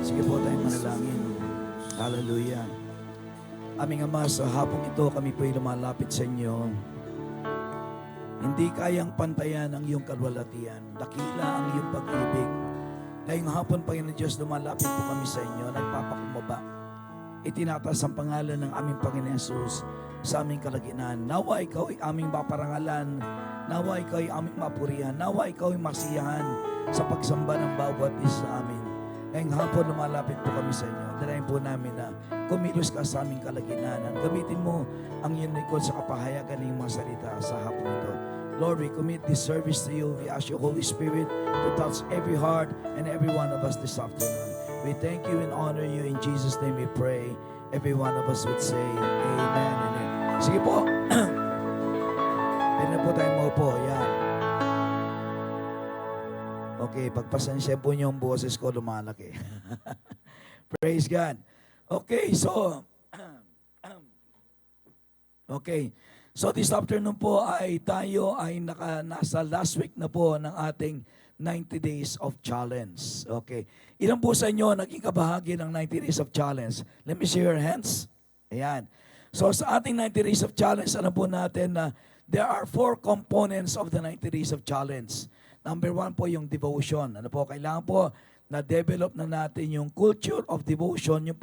Sige po tayong manalangin. Hallelujah. Aming Ama, sa hapong ito kami po'y lumalapit sa inyo. Hindi kayang pantayan ang iyong kalwalatian. Dakila ang iyong pag-ibig. Ngayong hapon, Panginoon Diyos, lumalapit po kami sa inyo, nagpapakumbaba. Itinataas ang pangalan ng aming Panginoon Jesus sa aming kalagitnaan. Nawa ikaw ay aming maparangalan. Nawa ikaw ay aming mapurihan. Nawa ikaw ay masiyahan sa pagsamba ng bawat isa sa amin. Ngayong hapon, lumalapit po kami sa inyo. Dalayan po namin na kumilos ka sa aming kalagitnaan. Gamitin mo ang iyong likod sa kapahayagan ng mga salita sa hapon ito. Lord, we commit this service to you. We ask your Holy Spirit to touch every heart and every one of us this afternoon. We thank you and honor you. In Jesus' name we pray. Every one of us would say, Amen. Amen. Sige po. Pwede na po tayo maupo. Yan. Okay, pagpasensya po niyo yung boses ko lumalaki. Praise God. Okay, so this afternoon po ay tayo ay nasa last week na po ng ating 90 days of challenge. Okay. Ilan po sa inyo naging kabahagi ng 90 days of challenge? Let me see your hands. Ayan. So sa ating 90 days of challenge, alam po natin na there are 4 components of the 90 days of challenge. Number 1 po yung devotion. Ano po, kailangan po na-develop na natin yung culture of devotion, yung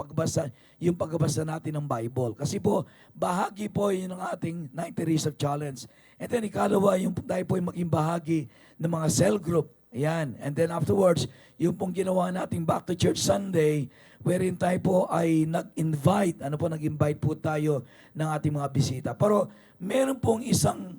pagbabasa natin ng Bible. Kasi po, bahagi po yun ng ating 90 days of challenge. And then ikalawa, yung tayo po yung maging bahagi ng mga cell group. Ayan. And then afterwards, yung pong ginawa nating Back to Church Sunday, wherein tayo po ay nag-invite po tayo ng ating mga bisita. Pero meron pong isang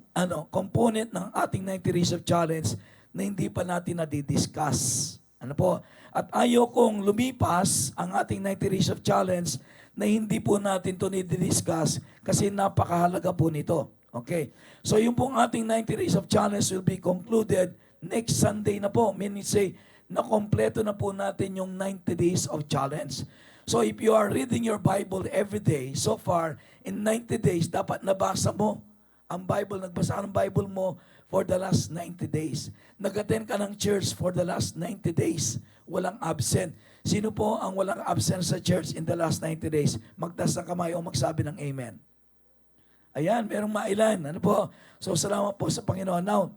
component ng ating 90 days of challenge na hindi pa natin nadidiscuss. Ano po? At ayaw kong lumipas ang ating 90 days of challenge na hindi po natin ito nididiscuss kasi napakahalaga po nito. Okay? So yung pong ating 90 days of challenge will be concluded next Sunday na po. Meaning say, na-kompleto na po natin yung 90 days of challenge. So if you are reading your Bible every day, so far, in 90 days, dapat nabasa mo ang Bible, nagbasa ka ng Bible mo for the last 90 days. Nag-attend ka ng church for the last 90 days. Walang absent. Sino po ang walang absent sa church in the last 90 days? Magtaas ng kamay o magsabi ng amen. Ayan, merong mailan. Ano po? So, salamat po sa Panginoon. Now,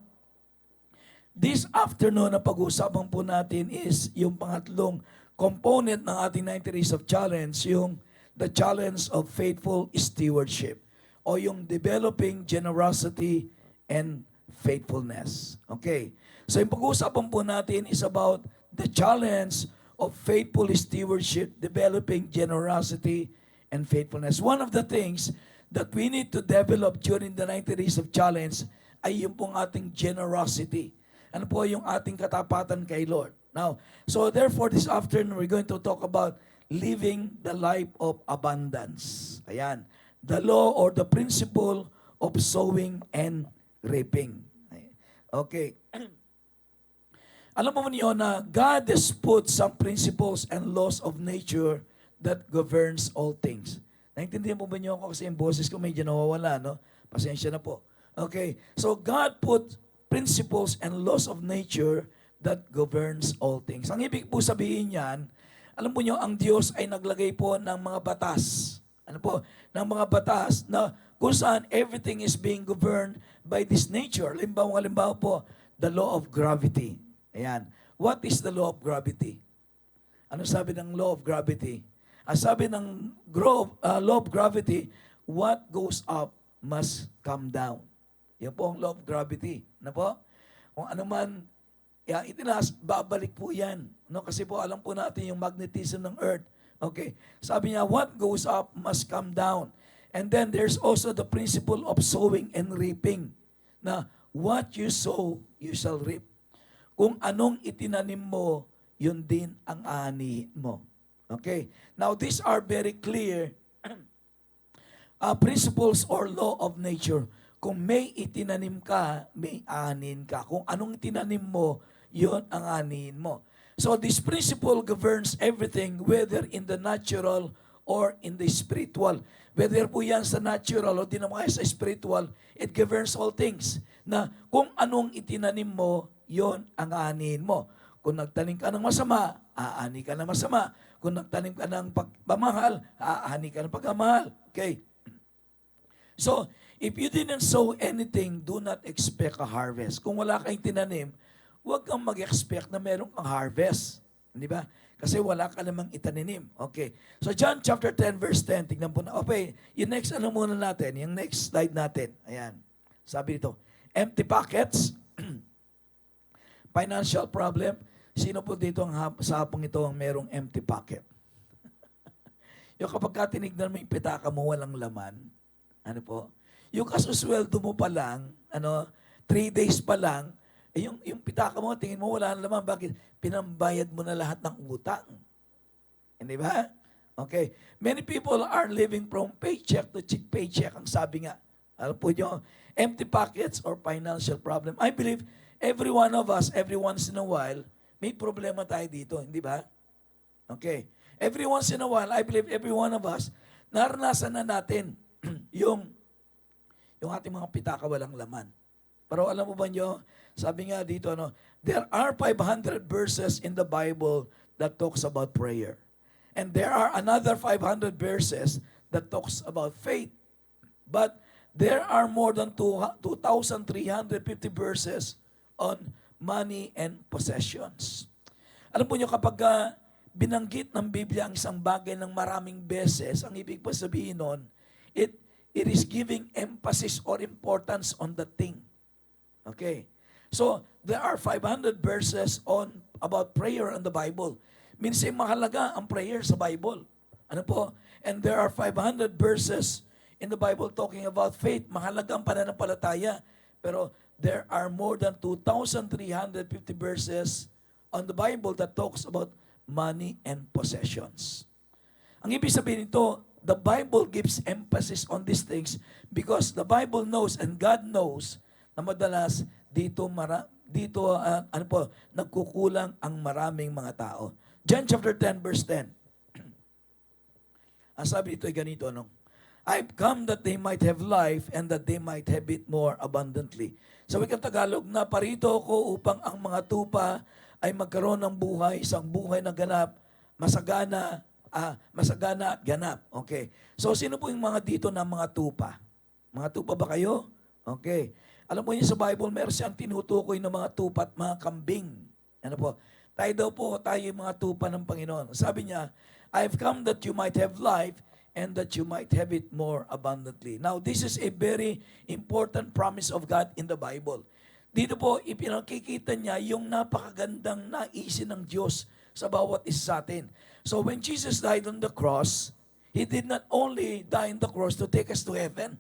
this afternoon na pag-uusapan po natin is yung pangatlong component ng ating 90 days of challenge, yung the challenge of faithful stewardship o yung developing generosity and faithfulness. Okay. So yung pag-uusapan po natin is about the challenge of faithful stewardship, developing generosity and faithfulness. One of the things that we need to develop during the 90 days of challenge ay yung pong ating generosity. Ano po yung ating katapatan kay Lord? Now, so therefore this afternoon we're going to talk about living the life of abundance. Ayan. The law or the principle of sowing and reaping. Okay. Alam mo niyo na God has put some principles and laws of nature that governs all things. Naintindihan mo ba niyo ako kasi yung boses ko medyo nawawala, no? Pasensya na po. Okay. So God put principles and laws of nature that governs all things. Ang ibig po sabihin niyan, alam po niyo ang Diyos ay naglagay po ng mga batas. Ano po? Ng mga batas na kung saan everything is being governed by this nature. Halimbawa po, the law of gravity. Ayan. What is the law of gravity? Ano sabi ng law of gravity? Sabi ng law of gravity, what goes up must come down. Yan po ang law of gravity. Ano po? Kung ano man itinas, babalik po yan. No? Kasi po alam po natin yung magnetism ng earth. Okay. Sabi niya, what goes up must come down. And then there's also the principle of sowing and reaping. Na what you sow, you shall reap. Kung anong itinanim mo, yun din ang aanihin mo. Okay? Now, these are very clear principles or law of nature. Kung may itinanim ka, may aanihin ka. Kung anong itinanim mo, yun ang aanihin mo. So this principle governs everything, whether in the natural or in the spiritual. Whether po yan sa natural o di naman sa spiritual, it governs all things. Na kung anong itinanim mo, yon ang aanihin mo. Kung nagtanim ka ng masama, aani ka ng masama. Kung nagtanim ka ng pagmamahal, aani ka ng pagmamahal. Okay? So, if you didn't sow anything, do not expect a harvest. Kung wala kang tinanim, huwag kang mag-expect na meron kang harvest. Di ba? Kasi wala ka namang itaninim. Okay. So John chapter 10 verse 10, tignan po na. Okay, yung next ano muna natin, yung next slide natin. Ayan. Sabi dito, empty pockets, financial problem. Sino po dito sa hapong ito ang merong empty pocket? Yung kapag ka tinignan mo yung pitaka mo, walang laman. Ano po? Yung kasusweldo mo pa lang, 3 days pa lang, yung pitaka mo, tingin mo wala naman. Bakit? Pinambayad mo na lahat ng utang. Hindi ba? Okay. Many people are living from paycheck to paycheck. Ang sabi nga, alam po nyo, empty pockets or financial problem. I believe every one of us, every once in a while, may problema tayo dito. Hindi ba? Okay. Every once in a while, I believe every one of us, naranasan na natin yung ating mga pitaka walang laman. Pero alam mo ba nyo, sabi nga dito, there are 500 verses in the Bible that talks about prayer. And there are another 500 verses that talks about faith. But there are more than 2,350 verses on money and possessions. Alam po nyo, kapag binanggit ng Biblia ang isang bagay ng maraming beses, ang ibig pa sabihin nun, it is giving emphasis or importance on the thing. Okay. So, there are 500 verses about prayer in the Bible. Minsan mahalaga ang prayer sa Bible. Ano po? And there are 500 verses in the Bible talking about faith. Mahalaga ang pananampalataya. Pero there are more than 2,350 verses on the Bible that talks about money and possessions. Ang ibig sabihin nito, the Bible gives emphasis on these things because the Bible knows and God knows na madalas dito nagkukulang ang maraming mga tao. John chapter 10 verse 10. Ang sabi dito ay ganito, I've come that they might have life and that they might have it more abundantly. Sa wikang Tagalog, naparito ako upang ang mga tupa ay magkaroon ng buhay, isang buhay na ganap, masagana at ganap. Okay. So, sino po yung mga dito na mga tupa? Mga tupa ba kayo? Okay. Alam mo niyo sa Bible, meron siyang tinutukoy ng mga tupa at mga kambing. Ano po? Tayo yung mga tupa ng Panginoon. Sabi niya, I've come that you might have life and that you might have it more abundantly. Now, this is a very important promise of God in the Bible. Dito po, ipinakikita niya yung napakagandang naisin ng Diyos sa bawat isa sa atin. So, when Jesus died on the cross, He did not only die on the cross to take us to heaven.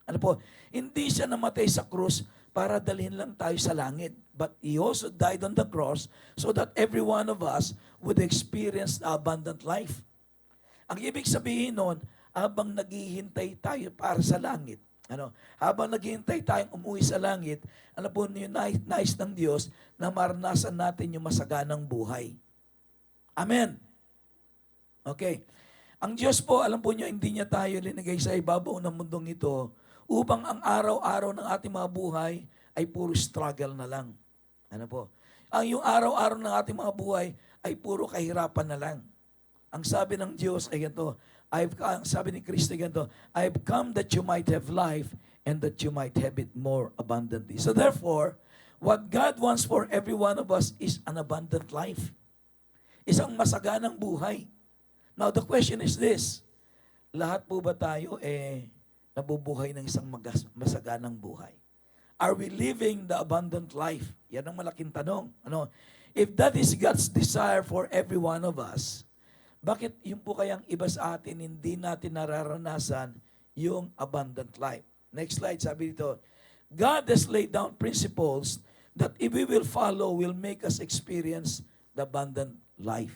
Ano po? Hindi siya namatay sa krus para dalhin lang tayo sa langit. But He also died on the cross so that every one of us would experience the abundant life. Ang ibig sabihin nun, habang naghihintay tayo para sa langit, habang naghihintay tayong umuwi sa langit, po yung nais ng Diyos na maranasan natin yung masaganang buhay. Amen. Okay. Ang Diyos po, alam po nyo, hindi niya tayo linagay sa ibabaw ng mundong ito upang ang araw-araw ng ating mga buhay ay puro struggle na lang. Ano po? Yung araw-araw ng ating mga buhay ay puro kahirapan na lang. Ang sabi ng Diyos ay ganito, sabi ni Kristo ay ganito, I've come that you might have life and that you might have it more abundantly. So therefore, what God wants for every one of us is an abundant life. Isang masaganang buhay. Now the question is this, lahat po ba tayo nabubuhay ng isang masaganang buhay? Are we living the abundant life? Yan ang malaking tanong. If that is God's desire for every one of us, bakit yung po kayang iba sa atin, hindi natin nararanasan yung abundant life? Next slide, sabi dito, God has laid down principles that if we will follow, will make us experience the abundant life.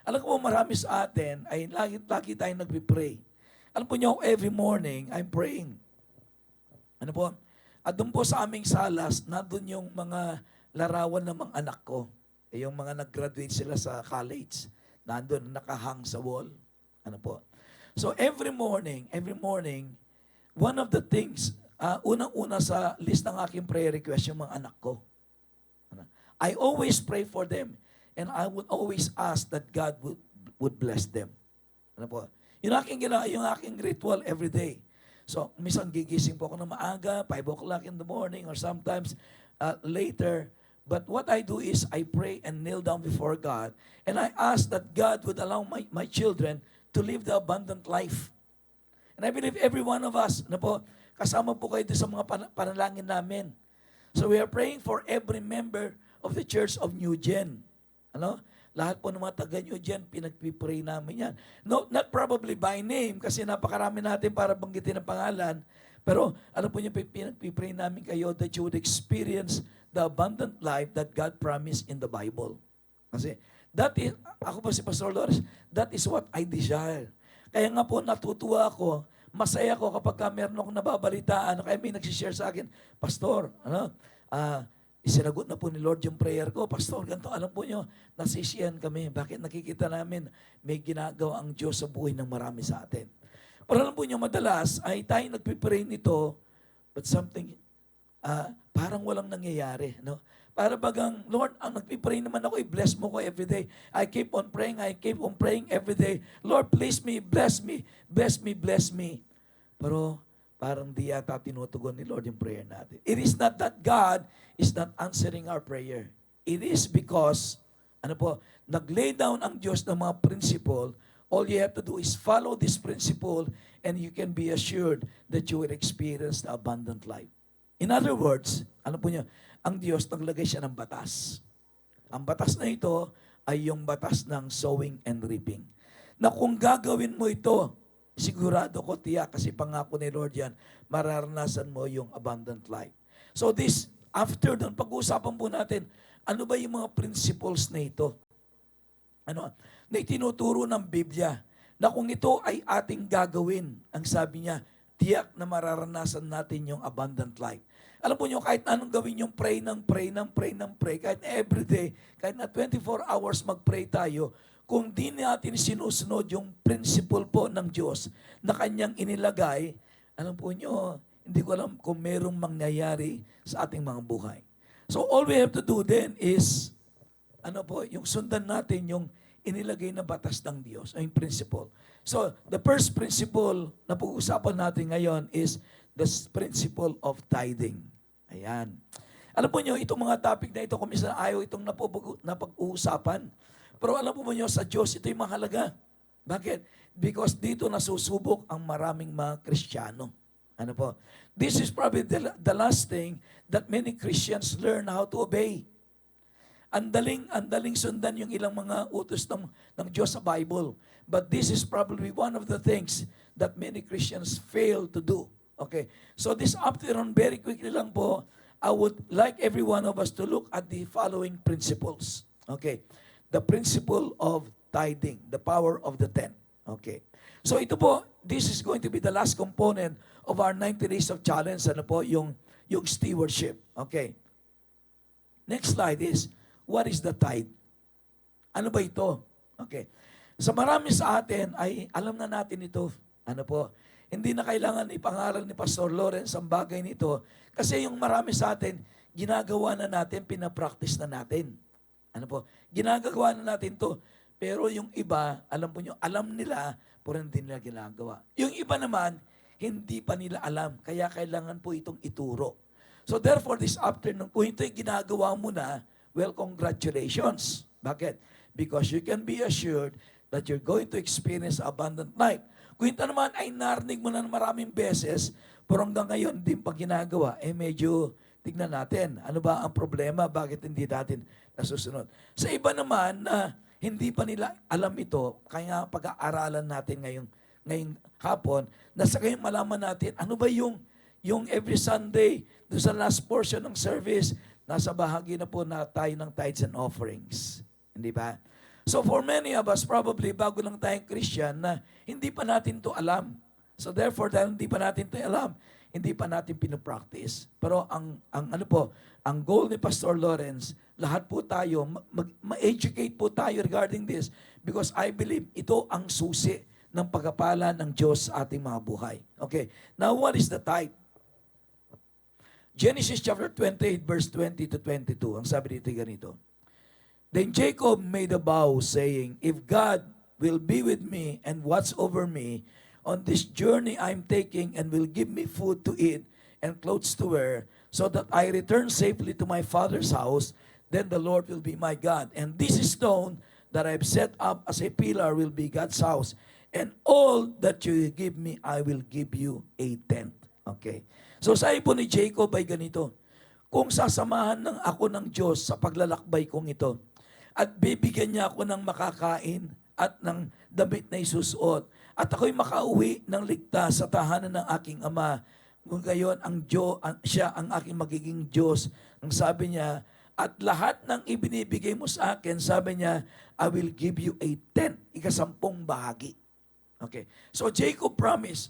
Alam ko marami sa atin ay lagi tayong nagpipray. Alam po niyo, every morning, I'm praying. Ano po? At doon po sa aming salas, nandun yung mga larawan ng mga anak ko. Yung mga nag-graduate sila sa college. Nandun, nakahang sa wall. Ano po? So every morning, one of the things, unang-una sa list ng aking prayer request, yung mga anak ko. I always pray for them and I would always ask that God would bless them. Ano po? Yung aking ritual every day. So, minsan gigising po ako ng maaga, 5 o'clock in the morning or sometimes later. But what I do is I pray and kneel down before God and I ask that God would allow my children to live the abundant life. And I believe every one of us, na po, kasama po kayo sa mga panalangin namin. So we are praying for every member of the Church of New Gen. Ano? Lahat po ng mga taga New Gen, pinagpipray namin yan. No, not probably by name, kasi napakarami natin para banggitin ang pangalan. Pero ano po yung pinagpipray namin kayo that you would experience the abundant life that God promised in the Bible. Kasi that is, ako po si Pastor Lawrence, that is what I desire. Kaya nga po natutuwa ako, masaya ko kapag meron akong nababalitaan, kaya may nagsishare sa akin, Pastor, isinagot na po ni Lord yung prayer ko. Pastor, ganito, alam po nyo, nasisiyan kami. Bakit nakikita namin may ginagawa ang Diyos sa buhay ng marami sa atin. Pero alam po nyo, madalas ay tayo nagpipray nito, but something, parang walang nangyayari. No? Para bagang, Lord, ang nagpipray naman ako, i-bless mo ko everyday. I keep on praying everyday. Lord, please me, bless me, bless me, bless me. Pero parang di yata tinutugon ni Lord yung prayer natin. It is not that God is not answering our prayer. It is because, nag-lay down ang Diyos ng mga principle. All you have to do is follow this principle and you can be assured that you will experience the abundant life. In other words, ang Diyos naglagay siya ng batas. Ang batas na ito ay yung batas ng sowing and reaping. Na kung gagawin mo ito, sigurado ko tiyak, kasi pangako ni Lord yan, mararanasan mo yung abundant life. So this, after doon, pag-uusapan po natin, ano ba yung mga principles na ito? Na itinuturo ng Biblia, na kung ito ay ating gagawin, ang sabi niya, tiyak na mararanasan natin yung abundant life. Alam po nyo, kahit anong gawin yung pray, kahit everyday, kahit na 24 hours mag-pray tayo, kung di natin sinusunod yung principle po ng Diyos na kanyang inilagay, alam po nyo, hindi ko alam kung merong mangyayari sa ating mga buhay. So all we have to do then is, yung sundan natin yung inilagay na batas ng Diyos, yung principle. So the first principle na pag-uusapan natin ngayon is the principle of tithing. Ayan. Alam po nyo, itong mga topic na ito, kung minsan ayaw itong napag-uusapan. Pero alam po nyo, sa Diyos, ito yung mahalaga. Bakit? Because dito nasusubok ang maraming mga Kristiyano. This is probably the last thing that many Christians learn how to obey. Andaling sundan yung ilang mga utos ng Diyos sa Bible. But this is probably one of the things that many Christians fail to do. Okay. So this afternoon, very quickly lang po, I would like every one of us to look at the following principles. Okay. The principle of tithing, the power of the 10. Okay. So ito po, this is going to be the last component of our 90 days of challenge, yung stewardship. Okay. Next slide is, what is the tithe? Ano ba ito? Okay. So marami sa atin ay alam na natin ito. Hindi na kailangan ipangaral ni Pastor Lawrence ang bagay nito kasi yung marami sa atin, ginagawa na natin, pinapractice na natin. Ginagawa na natin to. Pero yung iba, alam nila, pero hindi nila ginagawa. Yung iba naman, hindi pa nila alam, kaya kailangan po itong ituro. So therefore, this afternoon, kung ito yung ginagawa mo na, well, congratulations. Bakit? Because you can be assured that you're going to experience abundant life. Kung ito naman ay narinig mo na maraming beses, pero hanggang ngayon hindi pa ginagawa, medyo tignan natin. Ano ba ang problema? Bakit hindi natin nasusunod? Sa iba naman na hindi pa nila alam ito, kaya pag-aaralan natin ngayong hapon, nasa kayong malaman natin, ano ba yung every Sunday, doon sa last portion ng service, nasa bahagi na po na tayo ng tithes and offerings. Hindi ba? So for many of us, probably bago lang tayong Christian na hindi pa natin to alam. So therefore, dahil hindi pa natin to alam, hindi pa natin pinopractice. Pero ang goal ni Pastor Lawrence, lahat po tayo, ma-educate po tayo regarding this because I believe ito ang susi ng pagpapala ng Diyos sa ating mga buhay. Okay. Now, what is the tithe? Genesis chapter 28, verse 20 to 22. Ang sabi dito ganito. Then Jacob made a vow, saying, if God will be with me and watch over me on this journey I'm taking and will give me food to eat and clothes to wear, so that I return safely to my father's house, then the Lord will be my God. And this stone that I've set up as a pillar will be God's house. And all that you give me, I will give you a tent. Okay. So sabi po ni Jacob ay ganito, kung sasamahan ng ako ng Diyos sa paglalakbay kong ito, at bibigyan niya ako ng makakain at ng damit na isusuot, at ako'y makauwi ng ligtas sa tahanan ng aking ama, kung gayon siya ang aking magiging Diyos. Ang sabi niya, at lahat ng ibinibigay mo sa akin, sabi niya, I will give you a tent, 10 bahagi. Okay. So Jacob promised.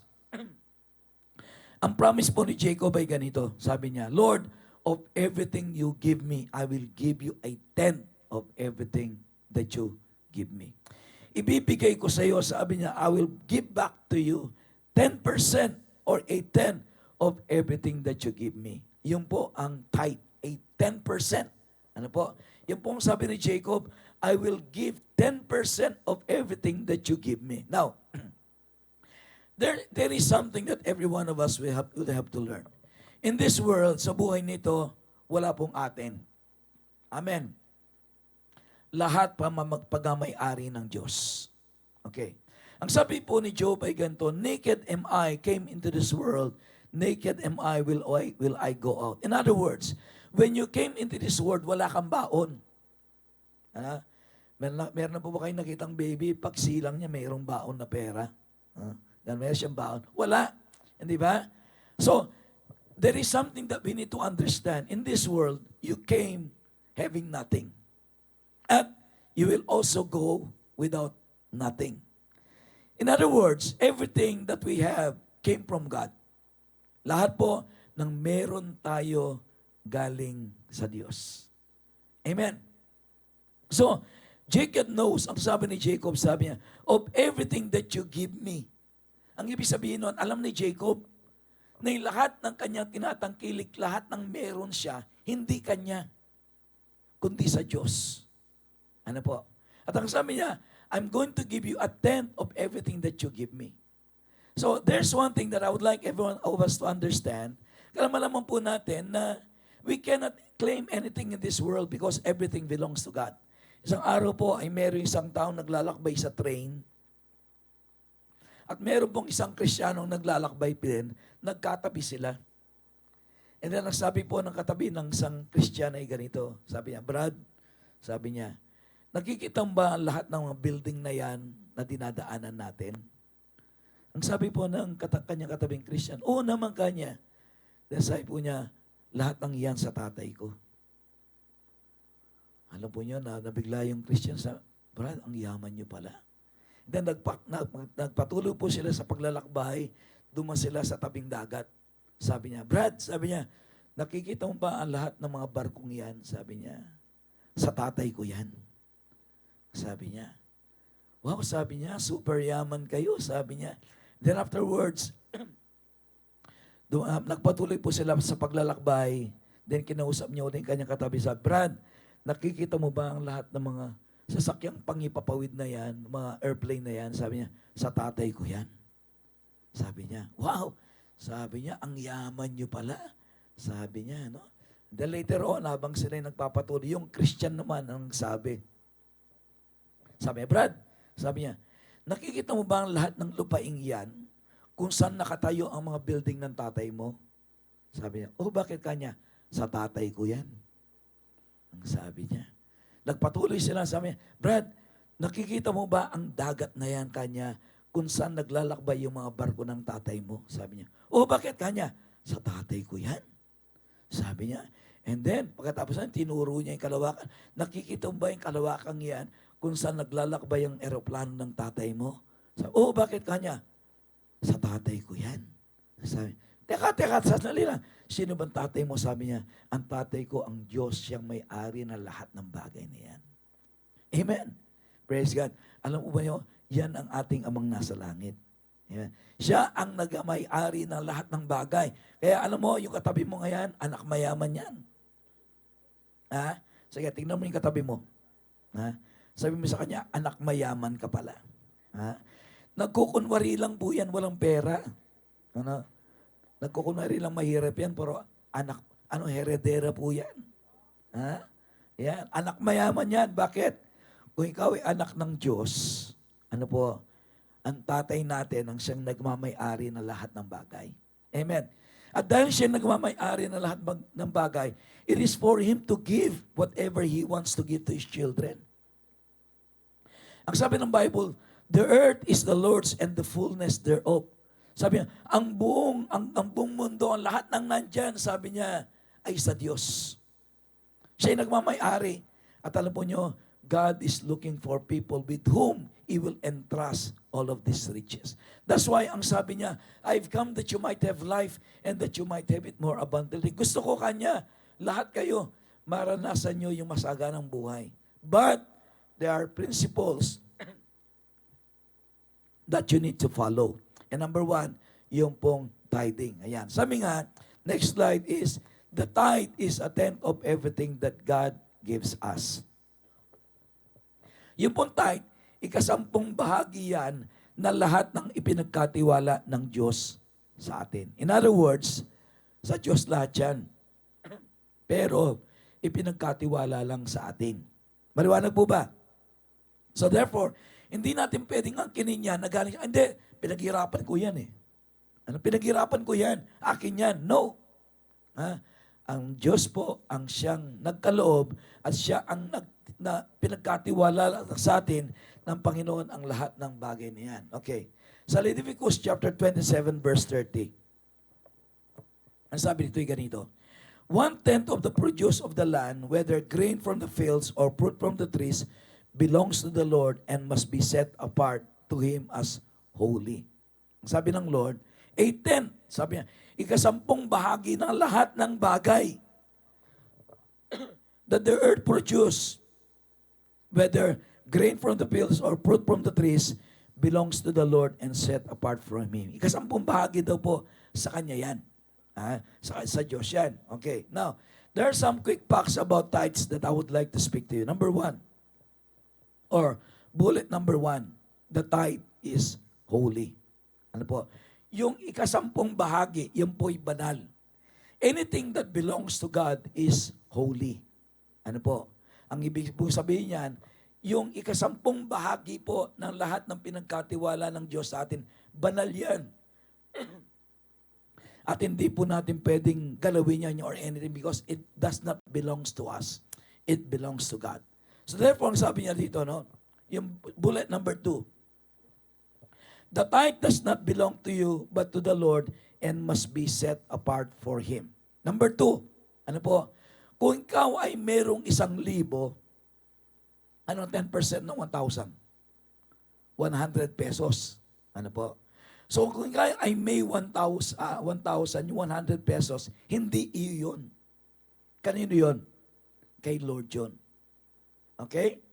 Ang promise po ni Jacob ay ganito. Sabi niya, Lord, of everything you give me, I will give you a tenth of everything that you give me. Ibibigay ko sa iyo, sabi niya, I will give back to you 10% or a tenth of everything that you give me. Yun po ang tithe, a 10%. Ano po? Yun po ang sabi ni Jacob, I will give 10% of everything that you give me. Now, there is something that every one of us will have to learn. In this world, sa buhay nito, wala pong atin. Amen. Lahat pa magpagamay-ari ng Diyos. Okay. Ang sabi po ni Job ay ganito, naked am I came into this world, naked am I will I go out. In other words, when you came into this world, wala kang baon. Meron na po ba kayong nakitang baby, pag silang niya, mayroong baon na pera? Dan meron siyang baon. Wala. Hindi ba? So, there is something that we need to understand. In this world, you came having nothing. At you will also go without nothing. In other words, everything that we have came from God. Lahat po ng meron tayo galing sa Diyos. Amen. So, Jacob knows, ang sabi ni Jacob, sabi niya, of everything that you give me. Ang ibig sabihin nun, alam ni Jacob, na yung lahat ng kanyang tinatangkilik, lahat ng meron siya, hindi kanya, kundi sa Diyos. Ano po? At ang sabi niya, I'm going to give you a tenth of everything that you give me. So, there's one thing that I would like everyone of us to understand. Kaya malaman po natin na we cannot claim anything in this world because everything belongs to God. Isang araw po ay meron isang taong naglalakbay sa train at meron pong isang Kristiyanong naglalakbay din, nagkatabi sila. And then nagsabi po ng katabi ng isang Kristiyano ay ganito, sabi niya, Brad, sabi niya, nakikita ba ang lahat ng mga building na yan na dinadaanan natin? Ang sabi po ng kanyang katabing Christian, oo naman kanya. Then sabi po niya, lahat ng yan sa tatay ko. Alam po niyo na nabigla yung Christian sa, Brad, ang yaman niyo pala. Then nagpatuloy po sila sa paglalakbay, duman sila sa tabing dagat. Sabi niya, Brad, sabi niya, nakikita mo ba ang lahat ng mga barkong yan? Sabi niya, sa tatay ko yan. Sabi niya, wow, sabi niya, super yaman kayo, sabi niya. Then afterwards, nagpatuloy po sila sa paglalakbay. Then kinausap niya ulit yung kanyang katabi, sabi, Brad, nakikita mo ba ang lahat ng mga sasakyang pangipapawid na yan, mga airplane na yan? Sabi niya, sa tatay ko yan. Sabi niya, wow. Sabi niya, ang yaman niyo pala. Sabi niya, no? Then later on, habang sila nagpapatuloy, yung Christian naman ang sabi. Sabi niya, Brad, sabi niya, nakikita mo ba ang lahat ng lupaing yan kung saan nakatayo ang mga building ng tatay mo? Sabi niya, oh, bakit kanya? Sa tatay ko yan. Ang sabi niya. Nagpatuloy sila, sabi niya, Brad, nakikita mo ba ang dagat na yan kanya kung saan naglalakbay yung mga barko ng tatay mo? Sabi niya, oh, bakit kanya? Sa tatay ko yan. Sabi niya. And then, pagkatapos na, tinuro niya yung kalawakan. Nakikita mo ba yung kalawakang yan kung saan naglalakbay ang eroplano ng tatay mo? Sabi, oh, bakit kanya? Sa tatay ko yan. Sabi, teka, sandali lang. Sino bang tatay mo? Sabi niya, ang tatay ko, ang Diyos, siyang may-ari na lahat ng bagay na yan. Amen. Praise God. Alam mo ba niyo, yan ang ating amang nasa langit. Ayan. Siya ang nagmay-ari ng lahat ng bagay. Kaya alam mo, yung katabi mo ngayon, anak mayaman yan. Ha? Sige, tingnan mo yung katabi mo. Ha? Sabi mo sa kanya, anak mayaman ka pala. Ha? Nagkukunwari lang po yan, walang pera. Ano? Nagkukunwari lang mahirap yan, pero heredera po yan. Ha? Yan, anak mayaman yan. Bakit? Kung ikaw ay anak ng Diyos, ano po, ang tatay natin ang siyang nagmamay-ari ng lahat ng bagay. Amen. At dahil siya nagmamay-ari ng lahat ng bagay, it is for Him to give whatever He wants to give to His children. Ang sabi ng Bible, the earth is the Lord's and the fullness thereof. Sabi niya, ang buong mundo, ang lahat ng nandyan, sabi niya, ay sa Diyos. Siya ay nagmamay-ari. At alam po niyo, God is looking for people with whom He will entrust all of these riches. That's why ang sabi niya, I've come that you might have life and that you might have it more abundantly. Gusto ko kanya, lahat kayo, maranasan niyo yung masaganang buhay. But there are principles that you need to follow. And number one, yung pong tithing. Ayan. Sabi nga, next slide is, the tithe is a tenth of everything that God gives us. Yung pong tithe, ikasampung bahagi yan na lahat ng ipinagkatiwala ng Diyos sa atin. In other words, sa Diyos lahat yan. Pero, ipinagkatiwala lang sa atin. Maliwanag po ba? So therefore, hindi natin pwedeng angkinin yan na galing, hindi, pinaghirapan ko yan eh. Ano, pinaghirapan ko yan, akin yan. No. Ha? Ang Diyos po ang siyang nagkaloob at siya ang pinagkatiwala sa atin ng Panginoon ang lahat ng bagay na yan. Okay. Sa Leviticus chapter 27 verse 30. Ang sabi dito ay ganito. 1/10 of the produce of the land, whether grain from the fields or fruit from the trees, belongs to the Lord and must be set apart to Him as holy. Ang sabi ng Lord, 8/10, sabi niya, ikasampung bahagi ng lahat ng bagay that the earth produce, whether grain from the fields or fruit from the trees, belongs to the Lord and set apart from Him. Ikasampung bahagi daw po sa Kanya yan. Sa Diyos yan. Okay. Now, there are some quick facts about tithes that I would like to speak to you. Number one, or bullet number one, the tithe is holy. Ano po? Yung ikasampung bahagi, yun po'y banal. Anything that belongs to God is holy. Ano po? Ang ibig po sabihin niyan, yung ikasampung bahagi po ng lahat ng pinagkatiwala ng Diyos sa atin, banal yan. At hindi po natin pwedeng galawin yan or anything because it does not belongs to us. It belongs to God. So therefore, ang sabi niya dito, no, yung bullet number 2, the tithe does not belong to you but to the Lord and must be set apart for Him. Number 2, ano po? Kung ikaw ay merong 1,000, ano 10% ng 1,000? 100 pesos. Ano po? So kung ikaw ay may 1,000, yung 100 pesos, hindi iyo yun. Kanino yun? Kay Lord yun. Okay?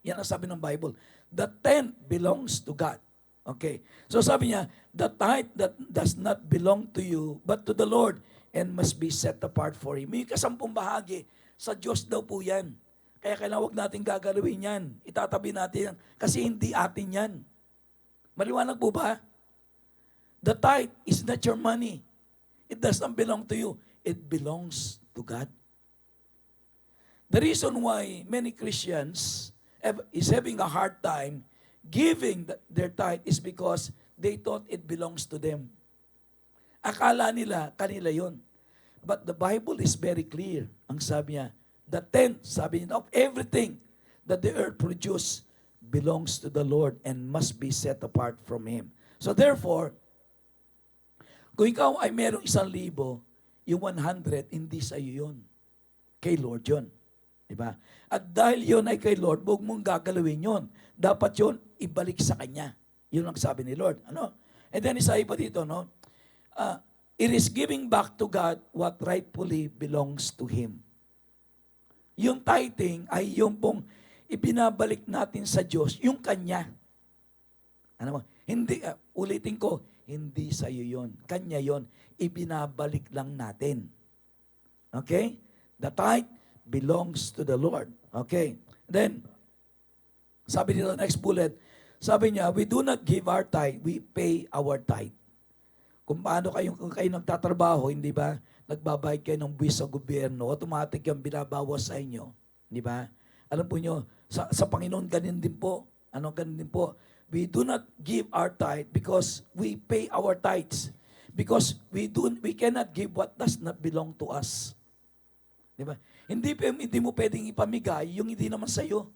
Yan ang sabi ng Bible. The 10 belongs to God. Okay. So sabi niya, the tithe that does not belong to you, but to the Lord, and must be set apart for Him. May kasampung bahagi. Sa Diyos daw po yan. Kaya kailangan huwag natin gagalawin yan. Itatabi natin yan. Kasi hindi atin yan. Maliwanag po ba? The tithe is not your money. It does not belong to you. It belongs to God. The reason why many Christians is having a hard time giving their tithe is because they thought it belongs to them. Akala nila, kanila yon. But the Bible is very clear. Ang sabi niya, the tenth, sabi niya, of everything that the earth produce belongs to the Lord and must be set apart from Him. So therefore, kung ikaw ay merong 1,000, yung 100, hindi sa iyo yun. Kay Lord yun. Diba? At dahil yun ay kay Lord, huwag mong gagalawin yun. Dapat yun, ibalik sa Kanya. Yun ang sabi ni Lord. Ano? And then isa pa dito, no? It is giving back to God what rightfully belongs to Him. Yung tithing ay yung pong ibinabalik natin sa Diyos, yung Kanya. Ano mo? Hindi, ulitin ko, hindi sa'yo yon. Kanya yon. Ibinabalik lang natin. Okay? The tithe belongs to the Lord. Okay? Then, sabi dito, next bullet, sabi niya, we do not give our tithe, we pay our tithe. Kung paano kung kayo nagtatrabaho, hindi ba, nagbabayad kayo ng buwis sa gobyerno, automatic yung binabawas sa inyo. Hindi ba? Alam po nyo, sa Panginoon, ganun din po. Ganun din po. We do not give our tithe because we pay our tithes. Because we cannot give what does not belong to us. Di ba? Hindi mo pwedeng ipamigay yung hindi naman sa'yo.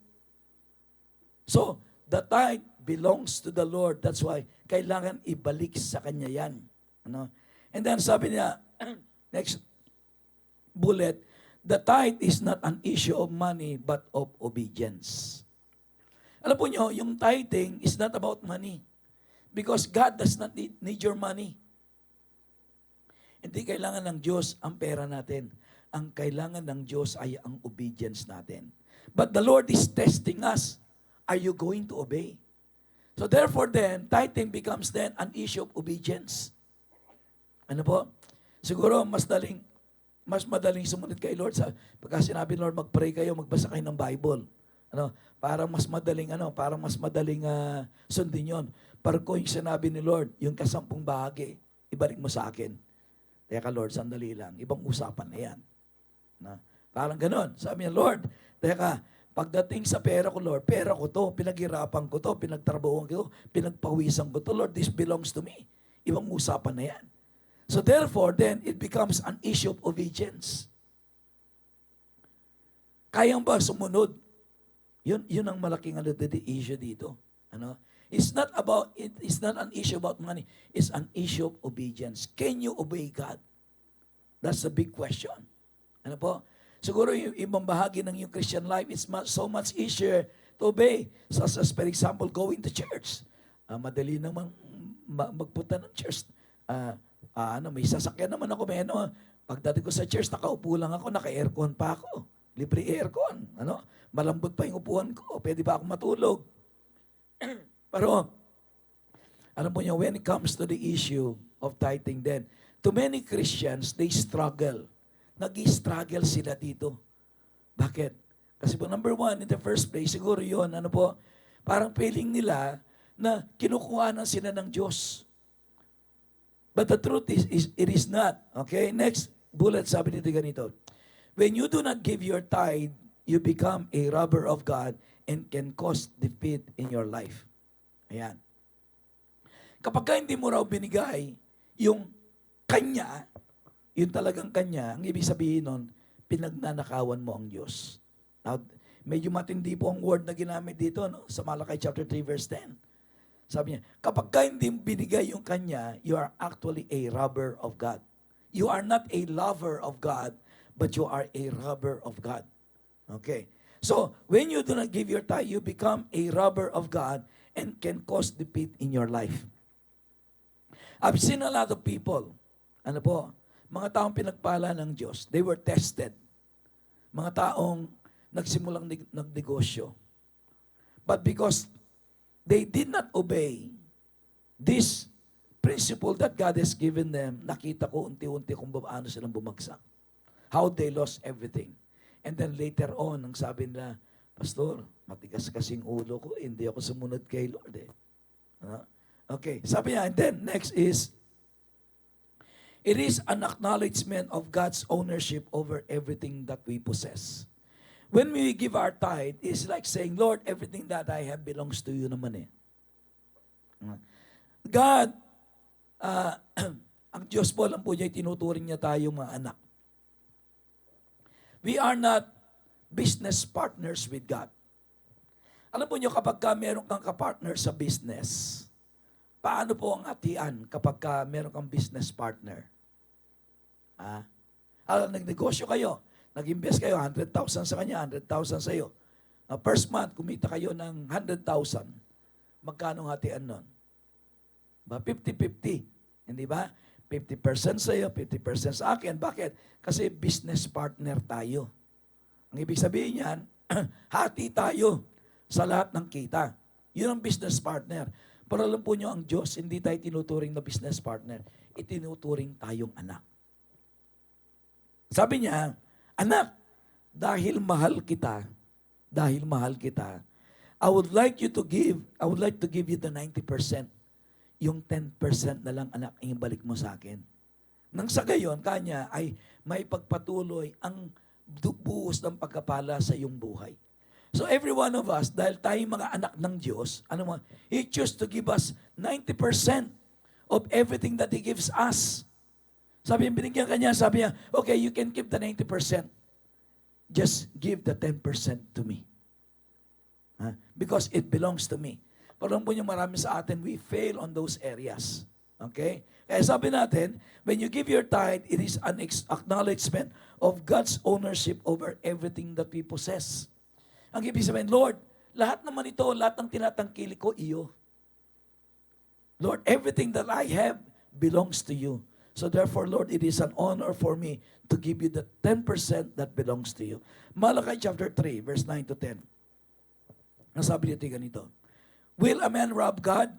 So, the tithe belongs to the Lord. That's why, kailangan ibalik sa Kanya yan. And then sabi niya, next bullet, the tithe is not an issue of money, but of obedience. Alam po nyo, yung tithing is not about money. Because God does not need your money. Hindi kailangan ng Diyos ang pera natin. Ang kailangan ng Diyos ay ang obedience natin. But the Lord is testing us. Are you going to obey? So therefore then, tithing becomes then an issue of obedience. Ano po? Siguro mas madaling sumunod kay Lord pagka sinabi Lord, mag-pray kayo, magbasa kayo ng Bible. Parang mas madaling sundin yon. Pero kung yung sinabi ni Lord, yung kasampung bahagi, ibalik mo sa akin. Teka Lord, sandali lang. Ibang usapan na yan. Parang ganon. Sabi niya, Lord, teka, pagdating sa pera ko, Lord, pera ko to, pinaghirapan ko to, pinagtrabahuan ko to, pinagpawisan ko to, Lord, this belongs to me. Ibang usapan na yan. So therefore, then, it becomes an issue of obedience. Kayang ba sumunod? Yun ang malaking issue dito. It's not an issue about money. It's an issue of obedience. Can you obey God? That's the big question. Ano po? Siguro yung ibang bahagi ng yung Christian life, it's so much easier to obey. Such as, for example, going to church. Madali namang magpunta ng church. May sasakyan naman ako. Pagdating ko sa church, nakaupo lang ako, naka-aircon pa ako. Libre aircon. Malambot pa yung upuan ko. Pwede ba ako matulog? Pero, alam mo niyo, when it comes to the issue of tithing then, to many Christians, they struggle. Nag-struggle sila dito. Bakit? Kasi po, number one, in the first place, siguro yun, parang feeling nila na kinukuhanan sila ng Diyos. But the truth is, it is not. Okay? Next bullet, sabi dito ganito. When you do not give your tithe, you become a robber of God and can cause defeat in your life. Ayan. Kapag hindi mo raw binigay yung Kanya, yun talagang Kanya, ang ibig sabihin nun, pinagnanakawan mo ang Diyos. Now, medyo matindi po ang word na ginamit dito, sa Malakay chapter 3 verse 10. Sabi niya, kapag hindi binigay yung Kanya, you are actually a robber of God. You are not a lover of God, but you are a robber of God. Okay. So, when you do not give your tithe, you become a robber of God and can cause defeat in your life. I've seen a lot of people, mga taong pinagpala ng Diyos, they were tested. Mga taong nagsimulang nagnegosyo. But because they did not obey this principle that God has given them, nakita ko unti-unti kung paano silang bumagsak. How they lost everything. And then later on, ang sabi nila, Pastor, matigas kasing ulo ko, hindi ako sumunod kay Lord eh. Okay, sabi niya, and then next is, it is an acknowledgement of God's ownership over everything that we possess. When we give our tithe, it's like saying, Lord, everything that I have belongs to you naman eh. God, ang Diyos po lang po niya, tinuturing niya tayo mga anak. We are not business partners with God. Alam po niyo, kapag meron kang kapartner sa business, paano po ang hatian kapag meron kang business partner? Nagnegosyo kayo, nag-invest kayo, 100,000 sa kanya, 100,000 sa iyo. First month, kumita kayo ng 100,000. Magkano ang hatian nun? 50-50. Hindi ba? 50% sa iyo, 50% sa akin. Bakit? Kasi business partner tayo. Ang ibig sabihin yan, hati tayo sa lahat ng kita. Yun ang business partner. Para alam po nyo, ang Diyos, hindi tayo tinuturing na business partner. Itinuturing tayong anak. Sabi niya, anak, dahil mahal kita, I would like to give you the 90%. Yung 10% na lang, anak, ang balik mo sa akin. Nang sa gayon, kanya ay may pagpatuloy ang buhos ng pagkapala sa iyong buhay. So every one of us, dahil tayong mga anak ng Diyos, He chose to give us 90% of everything that He gives us. Sabi niya, binigyan kanya, sabi niya, okay, you can keep the 90%. Just give the 10% to me. Because it belongs to me. Parang po niyo marami sa atin, we fail on those areas. Okay? Kaya sabi natin, when you give your tithe, it is an acknowledgement of God's ownership over everything that we possess. Ang ibig sabihin, Lord, lahat naman ito, lahat ng tinatangkili ko, iyo. Lord, everything that I have belongs to you. So therefore, Lord, it is an honor for me to give you the 10% that belongs to you. Malachi chapter 3, verse 9 to 10. Nasabi dito ganito, will a man rob God?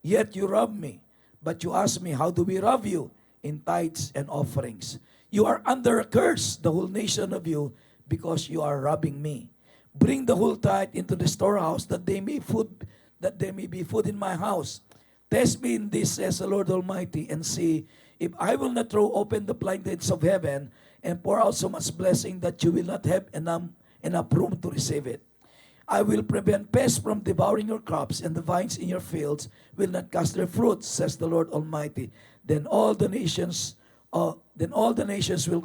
Yet you rob me. But you ask me, how do we rob you? In tithes and offerings. You are under a curse, the whole nation of you, because you are robbing me. Bring the whole tithe into the storehouse, that there may be food in my house. Test me in this, says the Lord Almighty, and see if I will not throw open the floodgates of heaven and pour out so much blessing that you will not have enough room to receive it. I will prevent pests from devouring your crops, and the vines in your fields will not cast their fruits, says the Lord Almighty. Then all the nations will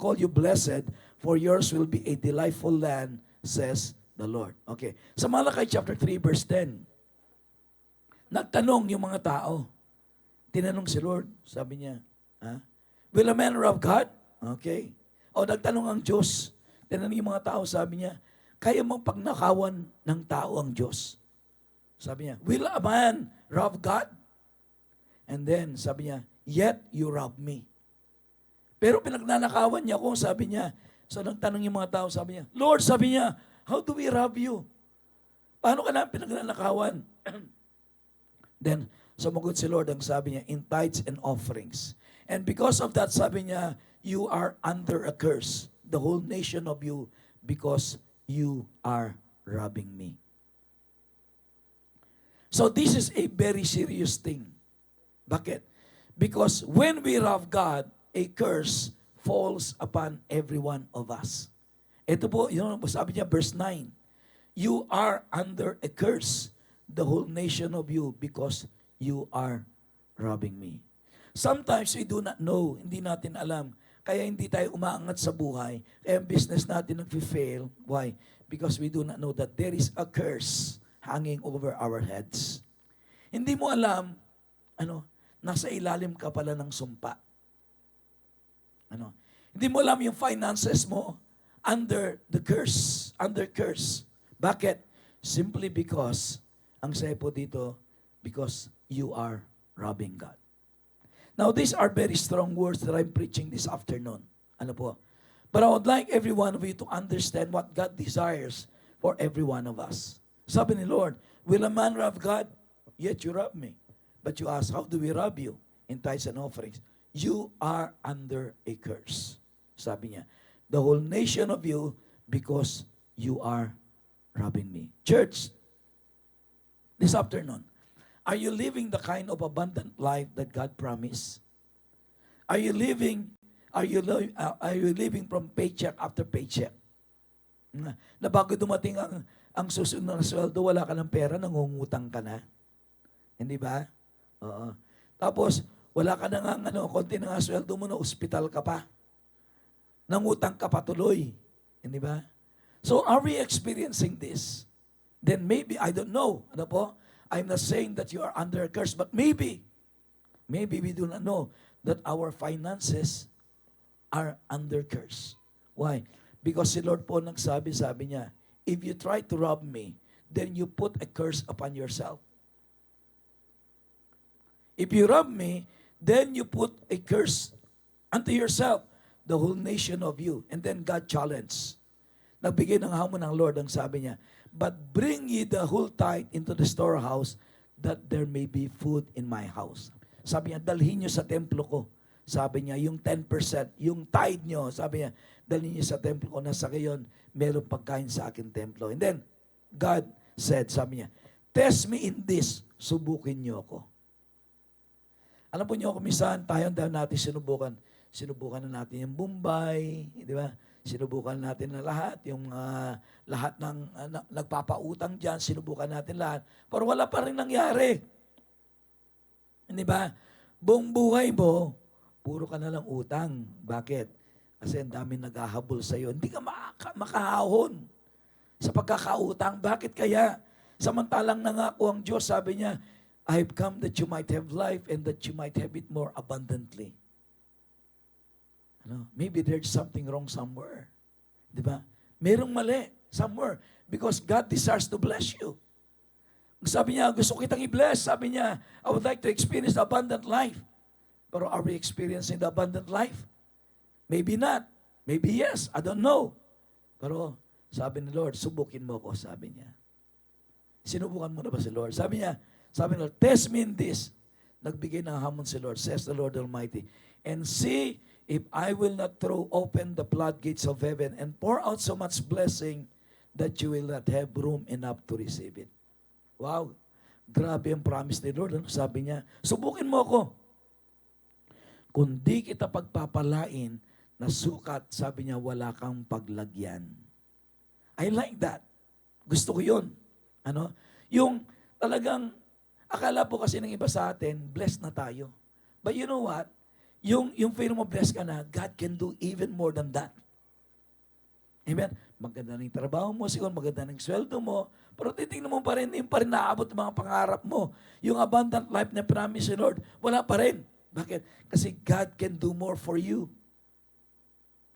call you blessed, for yours will be a delightful land, says the Lord. Okay. Sa Malachi chapter 3, verse 10, nagtanong yung mga tao. Tinanong si Lord, sabi niya, will a man rob God? Okay. O nagtanong ang Diyos. Tinanong yung mga tao, sabi niya, kaya mong pagnakawan ng tao ang Diyos? Sabi niya, will a man rob God? And then, sabi niya, yet you rob me. Pero pinagnanakawan niya ako, sabi niya. So nagtanong yung mga tao, sabi niya, Lord, sabi niya, how do we rob you? Paano ka na pinagnanakawan? Then, sumagot si Lord, ang sabi niya, in tithes and offerings. And because of that, sabi niya, you are under a curse, the whole nation of you, because you are robbing me. So this is a very serious thing. Bakit? Because when we rob God, a curse falls upon every one of us. Ito po, sabi niya, verse 9, you are under a curse, the whole nation of you, because you are robbing me. Sometimes we do not know, hindi natin alam, kaya hindi tayo umaangat sa buhay, kaya ang business natin nag-fail. Why? Because we do not know that there is a curse hanging over our heads. Hindi mo alam, nasa ilalim ka pala ng sumpa. Hindi mo alam yung finances mo under curse. Bakit? Simply because, ang sabi po dito, because you are robbing God. Now, these are very strong words that I'm preaching this afternoon. But I would like every one of you to understand what God desires for every one of us. Sabi ni Lord, will a man rob God? Yet you rob me. But you ask, how do we rob you? In tithes and offerings. You are under a curse. Sabi niya, the whole nation of you, because you are robbing me. Church, this afternoon, are you living the kind of abundant life that God promised? Are you living from paycheck after paycheck? Na bago dumating ang susunod na sweldo, wala ka ng pera, nangungutang ka na. Hindi ba? Oo. Tapos, wala ka na nga, konti na nga sweldo mo, na ospital ka pa. Nangutang ka pa tuloy. Hindi ba? So, are we experiencing this? Then maybe, I don't know. I'm not saying that you are under a curse, but maybe we do not know that our finances are under curse. Why? Because si Lord po sabi niya, if you try to rob me, then you put a curse upon yourself. If you rob me, then you put a curse unto yourself, the whole nation of you. And then God challenged. Nagbigay ng hamon ng Lord, ang sabi niya, but bring ye the whole tithe into the storehouse, that there may be food in my house. Sabi niya, dalhin niyo sa templo ko. Sabi niya, yung 10%, yung tithe niyo, sabi niya, dalhin niyo sa templo ko na sa gayon, meron pagkain sa akin templo. And then, God said, sabi niya, test me in this, subukin niyo ako. Alam po niyo, kumisan, tayo ang natin sinubukan. Sinubukan na natin yung Bombay, di ba? Sinubukan natin na lahat, yung lahat ng nagpapautang dyan, sinubukan natin lahat. Pero wala pa rin nangyari. Di ba? Buong buhay mo, puro ka na lang utang. Bakit? Kasi ang dami naghahabol sa iyo. Hindi ka makahahon sa pagkakautang. Bakit kaya? Samantalang nangako ang Diyos, sabi niya, I've come that you might have life and that you might have it more abundantly. Maybe there's something wrong somewhere. Di ba? Merong mali somewhere because God desires to bless you. Sabi niya, gusto kitang i-bless. Sabi niya, I would like to experience the abundant life. Pero are we experiencing the abundant life? Maybe not. Maybe yes. I don't know. Pero sabi ni Lord, subukin mo ko, sabi niya. Sinubukan mo na ba si Lord? Sabi niya, sabi ni Lord, test me in this. Nagbigay ng hamon si Lord, says the Lord Almighty. And see if I will not throw open the floodgates of heaven and pour out so much blessing that you will not have room enough to receive it. Wow, grabe ang promise ni Lord. Ano sabi niya? Subukin mo ako. Kung di kita pagpapalain na sukat, sabi niya, wala kang paglagyan. I like that. Gusto ko yun. Yung talagang, akala po kasi ng iba sa atin, blessed na tayo. But you know what? Yung fear mo blessed ka na, God can do even more than that. Amen? Maganda ng trabaho mo, siguro maganda ng sweldo mo, pero titingnan mo pa rin, yung pa rin naabot ang mga pangarap mo. Yung abundant life na promise ni Lord, wala pa rin. Bakit? Kasi God can do more for you.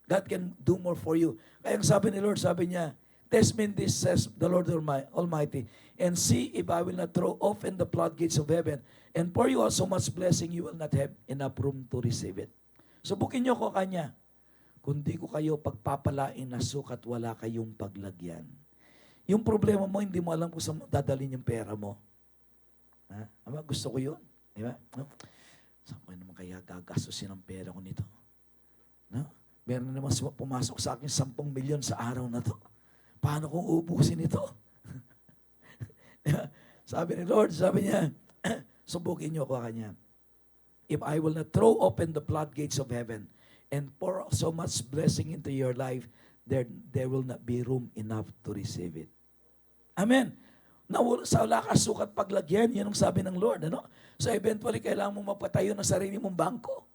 God can do more for you. Kaya ang sabi ni Lord, sabi niya, test me in this, says the Lord Almighty, and see if I will not throw open the floodgates of heaven and pour you out so much blessing, you will not have enough room to receive it. Subukin niyo ko kanya. Kundi ko kayo pagpapalain na sukat wala kayong paglagyan. Yung problema mo, hindi mo alam kung saan dadalhin yung pera mo. Ama, gusto ko yun. Di ba? Saan ko naman kaya gagastusin ang pera ko nito? Meron naman pumasok sa akin 10 milyon sa araw na to. Paano kung ubusin ito? Sabi ni Lord, sabi niya, subukin niyo ko kanya. If I will not throw open the floodgates of heaven and pour so much blessing into your life, there will not be room enough to receive it. Amen. Sa wala ka sukat paglagyan, yan ang sabi ng Lord. So eventually, kailangan mong mapatayo ng sarili mong bangko.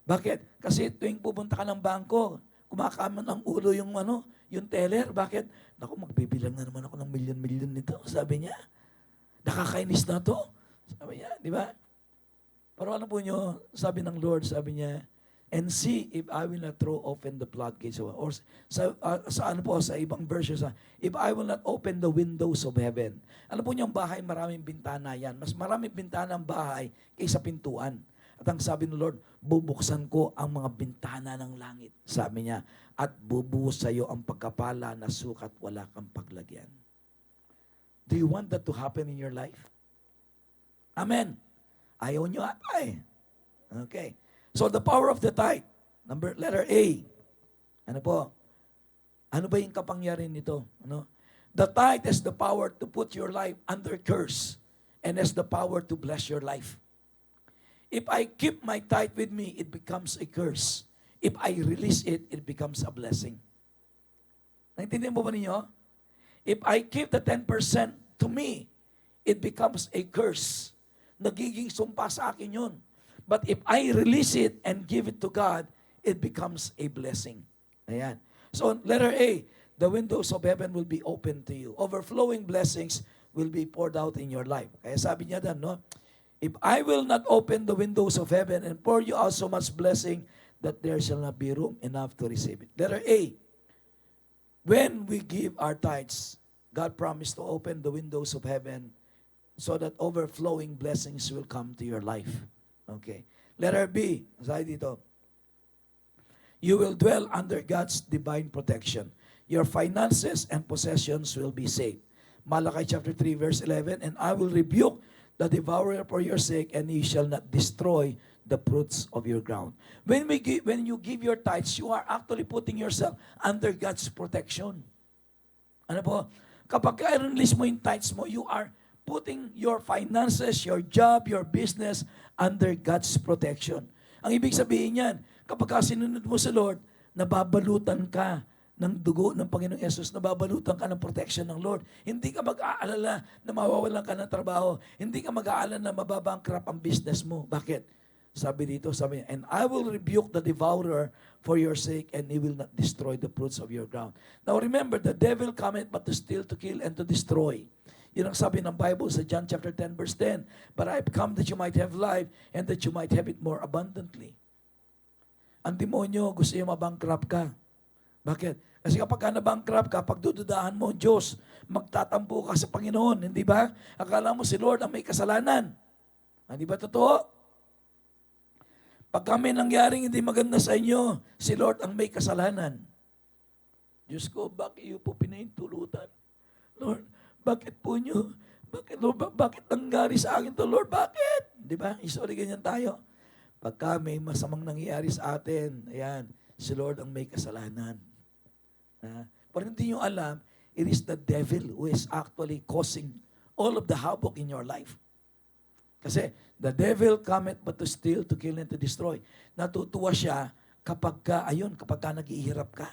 Bakit? Kasi tuwing pupunta ka ng bangko, kumakaman ang ulo yung teller. Bakit? Naku, magbibilang na naman ako ng milyon-milyon nito. Sabi niya, nakakainis na to. Sabi niya, di ba? Pero ano po nyo, sabi ng Lord, sabi niya, and see if I will not throw open the floodgates of or sa ibang verses, if I will not open the windows of heaven. Ano po niyo, ang bahay, maraming bintana yan. Mas maraming bintana ang bahay kaysa pintuan. At ang sabi ng Lord, bubuksan ko ang mga bintana ng langit. Sabi niya, at bubuhos sa iyo ang pagkapala na sukat wala kang paglagyan. Do you want that to happen in your life? Amen. Ayaw nyo ata eh. Okay. So the power of the tithe. Letter A. Ano po? Ano ba yung kapangyarihan nito? The tithe has the power to put your life under curse and has the power to bless your life. If I keep my tithe with me, it becomes a curse. If I release it, it becomes a blessing. Naintindihan mo ba ninyo? If I keep the 10% to me, it becomes a curse. Nagiging sumpa sa akin yun. But if I release it and give it to God, it becomes a blessing. Ayan. So, letter A, the windows of heaven will be open to you. Overflowing blessings will be poured out in your life. Kaya sabi niya dan, if I will not open the windows of heaven and pour you out so much blessing that there shall not be room enough to receive it. Letter A, when we give our tithes, God promised to open the windows of heaven so that overflowing blessings will come to your life. Okay. Letter B, sabi dito, you will dwell under God's divine protection. Your finances and possessions will be safe. Malachi chapter 3 verse 11, and I will rebuke the devourer for your sake, and he shall not destroy the fruits of your ground. When you give your tithes, you are actually putting yourself under God's protection. Ano po? Kapag i-release mo yung tithes mo, you are putting your finances, your job, your business under God's protection. Ang ibig sabihin yan, kapag sinunod mo sa Lord, nababalutan ka ng dugo ng Panginoong Yesus, nababalutan ka ng protection ng Lord. Hindi ka mag-aalala na mawawalan ka ng trabaho. Hindi ka mag-aalala na mababankrupt ang business mo. Bakit? Sabi dito, and I will rebuke the devourer for your sake, and he will not destroy the fruits of your ground. Now remember, the devil cometh but to steal, to kill, and to destroy. Yun ang sabi ng Bible sa John chapter 10 verse 10. But I have come that you might have life, and that you might have it more abundantly. Ang demonyo, gusto niya mabankrupt ka. Bakit? Kasi kapag ka nabankrupt ka, pagdududahan mo, Diyos, magtatampo ka sa Panginoon, hindi ba? Akala mo si Lord ang may kasalanan. Hindi ba totoo? Pag kami nangyaring hindi maganda sa inyo, si Lord ang may kasalanan. Diyos ko, bakit iyo po pinahintulutan? Lord, bakit po nyo? Bakit, Lord, bakit nangyari sa akin to, Lord? Bakit? Di ba? Sorry, ganyan tayo. Pag kami masamang nangyayari sa atin, ayan, si Lord ang may kasalanan. Pero hindi nyo alam, it is the devil who is actually causing all of the havoc in your life. Kasi the devil cometh but to steal, to kill, and to destroy. Natutuwa siya kapag ka naghihirap ka.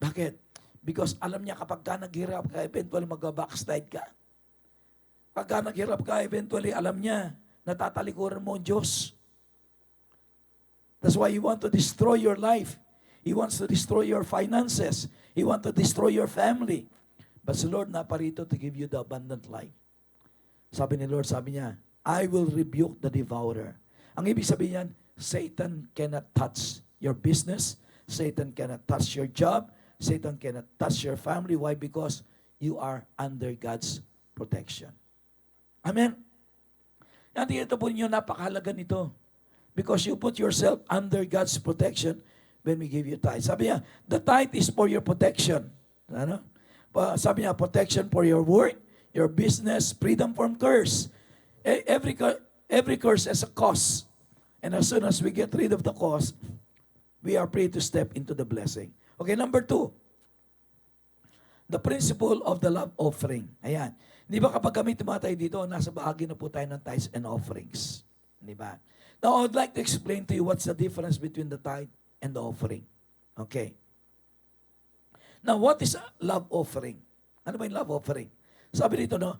Bakit? Because alam niya kapag ka naghihirap ka, eventually mag-backslide ka. Pagka naghihirap ka, eventually alam niya, natatalikuran mo ang Diyos. That's why he want to destroy your life. He wants to destroy your finances. He wants to destroy your family. But the Lord naparito to give you the abundant life. Sabi ni Lord, sabi niya, I will rebuke the devourer. Ang ibig sabihin niyan, Satan cannot touch your business. Satan cannot touch your job. Satan cannot touch your family. Why? Because you are under God's protection. Amen? Yan, ito po ninyo, napakahalaga nito. Because you put yourself under God's protection when we give you tithe. Sabi niya, the tithe is for your protection. Ano? Sabi niya, protection for your work, your business, freedom from curse. Every curse has a cost. And as soon as we get rid of the cost, we are free to step into the blessing. Okay, number 2. The principle of the love offering. Ayan. Di ba kapag kami tumatay dito, nasa bahagi na po tayo ng tithes and offerings. Di ba? Now, I would like to explain to you what's the difference between the tithe and the offering. Okay. Now, what is a love offering? Ano ba yung love offering? Sabi dito, no?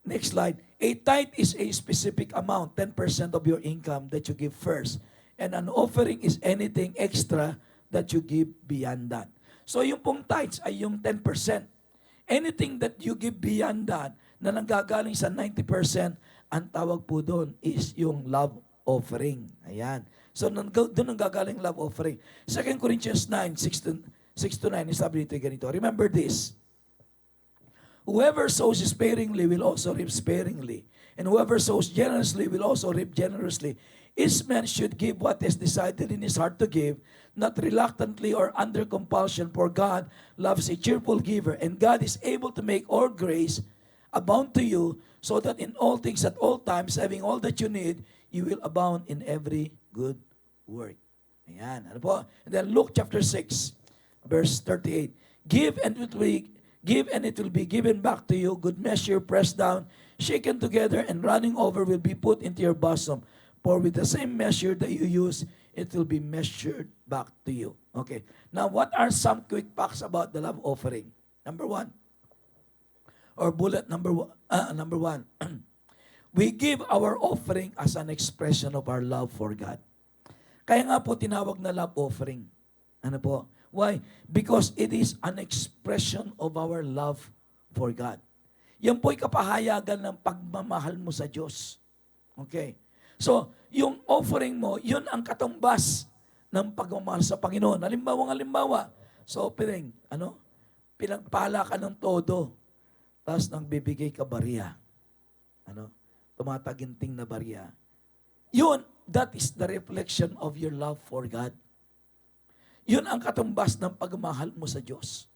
Next slide. A tithe is a specific amount, 10% of your income that you give first. And an offering is anything extra that you give beyond that. So, yung pong tithes ay yung 10%. Anything that you give beyond that, na nanggagaling sa 90%, ang tawag po doon is yung love offering. Ayan. So, doon ang gagaling love offering. 2 Corinthians 9, 6-9, sabi dito ganito. Remember this. Whoever sows sparingly will also reap sparingly. And whoever sows generously will also reap generously. Each man should give what is decided in his heart to give, not reluctantly or under compulsion, for God loves a cheerful giver. And God is able to make all grace abound to you, so that in all things at all times, having all that you need, you will abound in every good work. Ayan. Ano po? And then Luke chapter 6, verse 38. Give and it will be given back to you. Good measure, pressed down, shaken together, and running over will be put into your bosom. For with the same measure that you use, it will be measured back to you. Okay. Now, what are some quick facts about the love offering? Number 1. Or bullet number 1. We give our offering as an expression of our love for God. Kaya nga po tinawag na love offering. Ano po? Why? Because it is an expression of our love for God. Yan po'y kapahayagan ng pagmamahal mo sa Diyos. Okay? So, yung offering mo, yun ang katumbas ng pagmamahal sa Panginoon. Halimbawa, sa offering, pinagpala ka ng todo, tapos nang bibigay ka bariya. Tumataginting na bariya. Yun, that is the reflection of your love for God. Yun ang katumbas ng pagmamahal mo sa Diyos.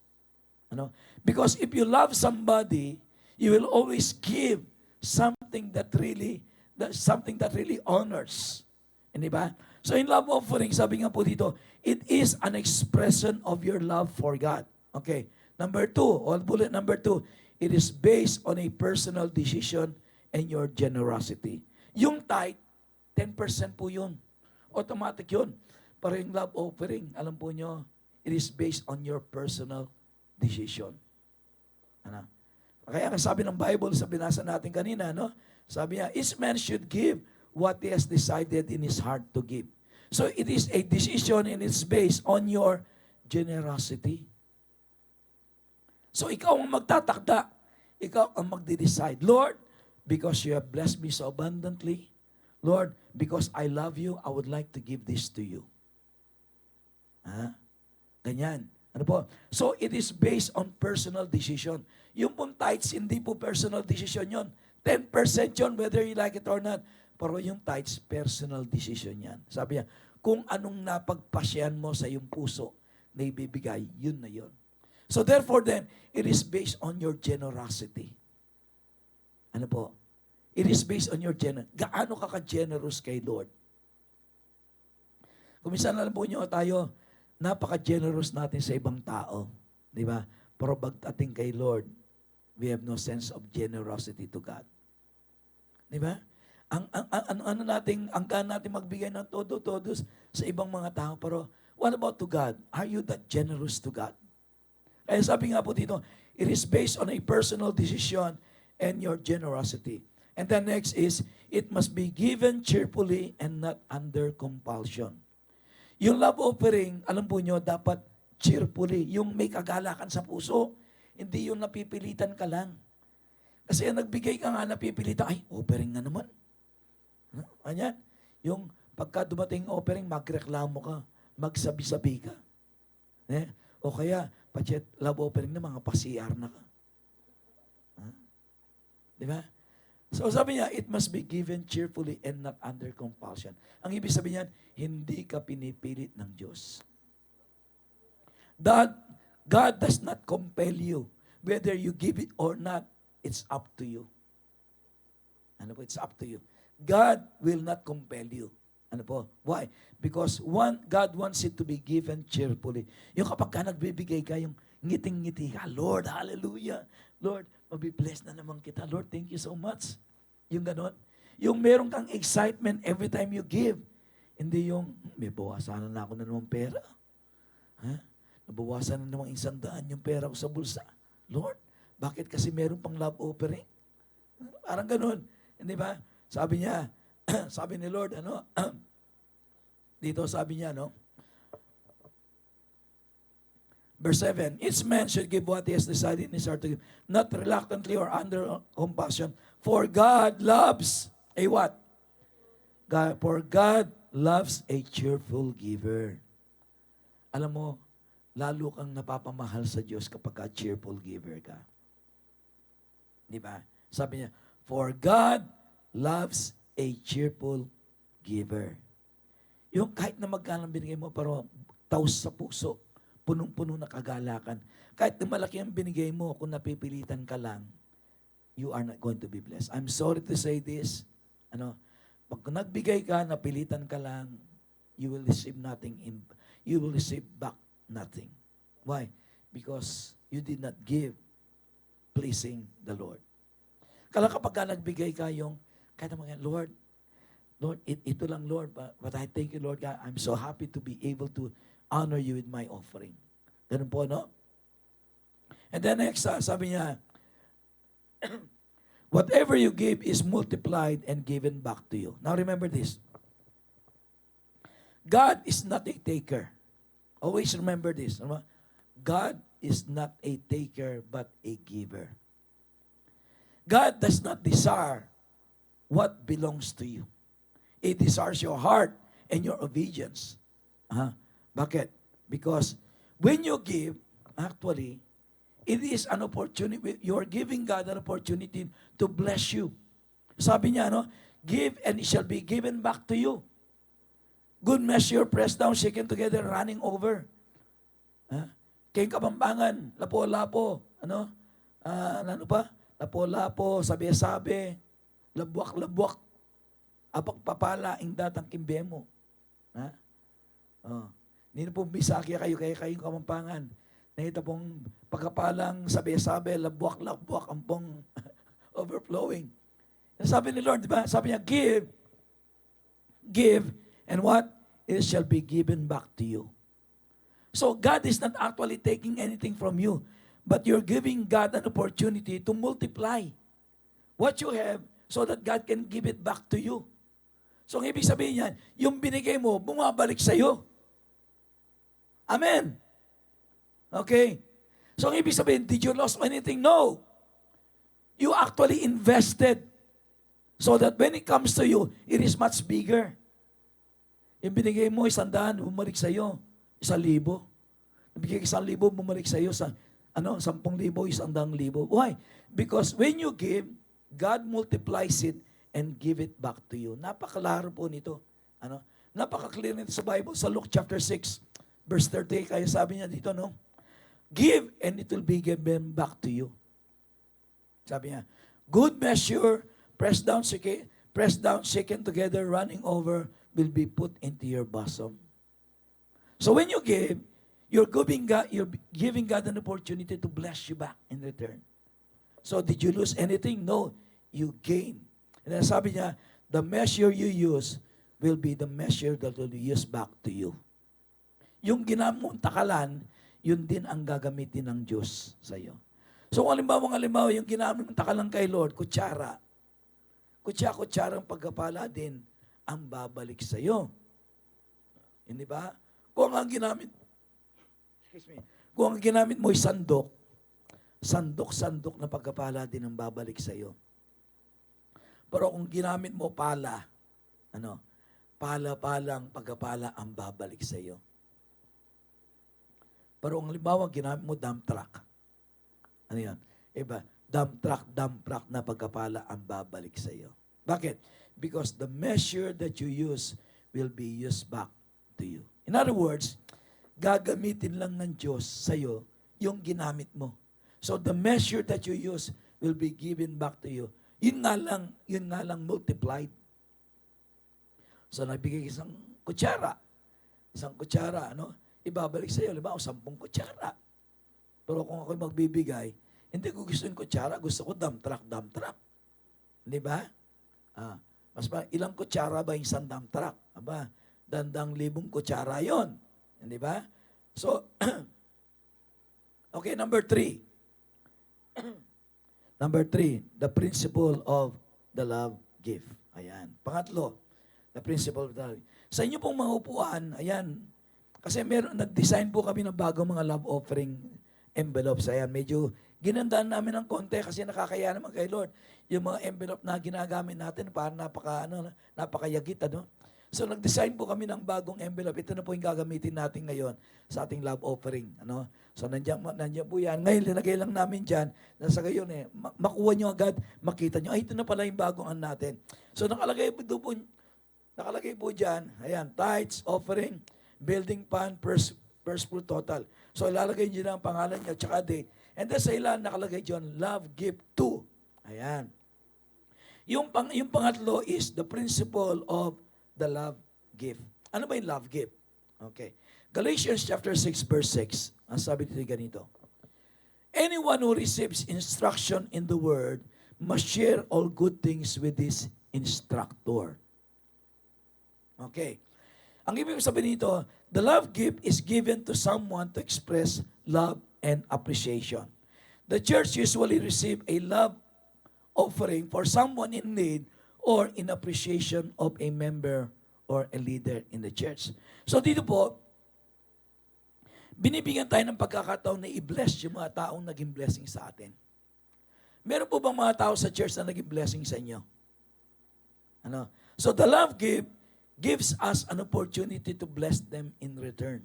Ano? Because if you love somebody, you will always give something that really honors. Hindi ba? So in love offering, sabi nga po dito, it is an expression of your love for God. Okay. Number 2, or bullet number 2, it is based on a personal decision and your generosity. Yung tithe, 10% po yun. Automatic yun. Pero yung love offering, alam po nyo, it is based on your personal decision. Ano? Kaya ang sabi ng Bible sa binasa natin kanina, no? Sabi niya, each man should give what he has decided in his heart to give. So it is a decision and it's based on your generosity. So ikaw ang magtatakda. Ikaw ang magde-decide. Lord, because you have blessed me so abundantly, Lord, because I love you, I would like to give this to you. Ha? Ganyan. Ano po? So it is based on personal decision. Yung pong tithes, hindi po personal decision yon. 10% yon, whether you like it or not. Pero yung tithes, personal decision yan. Sabi niya, kung anong napagpasyan mo sa iyong puso na ibibigay, yun na yun. So therefore then, it is based on your generosity. Ano po? It is based on your generosity. Gaano ka ka-generous kay Lord? Kung minsan alam po nyo tayo, napaka-generous natin sa ibang tao. Di ba? Pero pagdating kay Lord, we have no sense of generosity to God. Di ba? Ang natin magbigay ng todo-todos sa ibang mga tao. Pero what about to God? Are you that generous to God? Kaya sabi nga po dito, it is based on a personal decision and your generosity. And then next is, it must be given cheerfully and not under compulsion. Yung love offering, alam po nyo, dapat cheerfully. Yung may kagalakan sa puso. Hindi yung napipilitan ka lang. Kasi nagbigay ka nga, napipilitan, ay, offering na naman. Ano? Yung pagka dumating offering, magreklamo ka, magsabi-sabi ka. O kaya, pachet love offering na mga pa-CR na ka. Di ba? So sabi niya, it must be given cheerfully and not under compulsion. Ang ibig sabihin niyan, hindi ka pinipilit ng Diyos. God does not compel you. Whether you give it or not, it's up to you. Ano po? It's up to you. God will not compel you. Ano po? Why? Because God wants it to be given cheerfully. Yung kapag ka nagbibigay ka, yung ngiting-ngiti ka, Lord, hallelujah. Lord, mabibless na naman kita. Lord, thank you so much. Yung ganon. Yung meron kang excitement every time you give. Hindi yung, may bawasan na ako na naman pera. Ha? Nabawasan na naman 100 yung pera ko sa bulsa. Lord, bakit kasi meron pang love offering? Parang ganon. Hindi ba? Sabi niya, sabi ni Lord, dito sabi niya, Verse 7, each man should give what he has decided in his heart to give, not reluctantly or under compulsion. For God loves a what? For God loves a cheerful giver. Alam mo, lalo kang napapamahal sa Diyos kapag ka cheerful giver ka. Di ba? Sabi niya, for God loves a cheerful giver. Yung kahit na magkano binigay mo, pero taos sa puso, punong-puno na kagalakan. Kahit na malaki ang binigay mo, kung napipilitan ka lang, you are not going to be blessed. I'm sorry to say this. Pag nagbigay ka, napilitan ka lang, you will receive you will receive back nothing. Why? Because you did not give pleasing the Lord. Kala kapag ka nagbigay ka kahit naman, Lord, ito lang, Lord, but I thank you, Lord God, I'm so happy to be able to honor you with my offering. Ganun po, no? And then next, sabi niya, whatever you give is multiplied and given back to you. Now remember this. God is not a taker. Always remember this. God is not a taker, but a giver. God does not desire what belongs to you. It desires your heart and your obedience. Bakit? Because when you give, actually, it is an opportunity. You're giving God an opportunity to bless you. Sabi niya, give and it shall be given back to you. Good measure, pressed down, shaken together, running over. Kayong Kapampangan, lapo-lapo, ano pa? Lapo-lapo, sabi-sabi, labwak-labwak, apagpapala, ing datang kimbe mo. Ha? Oh. Hindi na po bisakya kayo, kaya kayong Kapampangan. Nakita pong pagkapalang sabi-sabi, labwak-labwak, ang pong overflowing. Sabi ni Lord, di ba? Sabi niya, give, and what? It shall be given back to you. So God is not actually taking anything from you, but you're giving God an opportunity to multiply what you have so that God can give it back to you. So ang ibig sabihin niyan, yung binigay mo, bumabalik sa iyo. Amen. Okay. So ang ibig sabihin, did you lose anything? No. You actually invested so that when it comes to you, it is much bigger. Yung binigay mo, 100, bumalik sa iyo. 1,000. Nabigay 1,000, bumalik sa iyo sa 10,000, 100,000. Why? Because when you give, God multiplies it and give it back to you. Napakalaro po nito. Napaka-clear nito sa Bible. Sa Luke chapter 6, verse 30, kaya sabi niya dito, no? Give and it will be given back to you. Sabi niya, good measure, pressed down, shaken together, running over, will be put into your bosom. So when you give, you're giving God an opportunity to bless you back in return. So did you lose anything? No, you gain. And then sabi niya, the measure you use will be the measure that will be used back to you. Yung ginamit mong takalan, yun din ang gagamitin ng Diyos sa iyo. So kung halimbawa, yung ginamit mong takalan kay Lord, kutsara, kutsarang pagkapala din ang babalik sa iyo. Hindi ba? Kung ang ginamit mo ay sandok na pagkapala din ang babalik sa iyo. Pero kung ginamit mo pala, pala-palang pagkapala ang babalik sa iyo. Pero kung halimbawa ginamit mo dump truck, ano yan? Iba, dump truck na pagkapala ang babalik sa iyo. Bakit? Because the measure that you use will be used back to you. In other words, gagamitin lang ng Diyos sa iyo yung ginamit mo. So the measure that you use will be given back to you. Yun nga lang multiplied. So nagbigay isang kutsara, ibabalik sa iyo, 10 kutsara. Pero kung ako'y magbibigay, hindi ko gusto yung kutsara, gusto ko dump truck. Di ba? Ilang kutsara ba yung isang dump truck? 1,000 kutsara yon. Di ba? So, okay, number 3. Number 3, the principle of the love gift. Ayan. Pangatlo, the principle of the love. Sa inyo pong mga upuan, ayan, kasi nag-design po kami ng bagong mga love offering envelopes. Ayan, medyo ginandaan namin ng konti kasi nakakaya naman kay Lord. Yung mga envelope na ginagamit natin, parang napakayagit, So nag-design po kami ng bagong envelope. Ito na po yung gagamitin natin ngayon sa ating love offering. So nandiyan po yan. Ngayon, linagay lang namin dyan. Nasa gayon makuha nyo agad, makita nyo, ito na pala yung bagong natin. So nakalagay po dyan, ayan, tithes, offering, building fund, first fruit total. So ilalagay nyo na ang pangalan nyo, tsaka date. And then sa ilan, nakalagay dyan, love gift to. Ayan. Yung pangatlo is the principle of the love gift. Ano ba yung love gift? Okay. Galatians chapter 6 verse 6. Ang sabi dito ganito. Anyone who receives instruction in the word must share all good things with his instructor. Okay. Ang ibig sabihin nito, the love gift is given to someone to express love and appreciation. The church usually receive a love offering for someone in need or in appreciation of a member or a leader in the church. So dito po, binibigyan tayo ng pagkakataon na i-bless yung mga taong naging blessing sa atin. Meron po bang mga tao sa church na naging blessing sa inyo? So the love gives us an opportunity to bless them in return.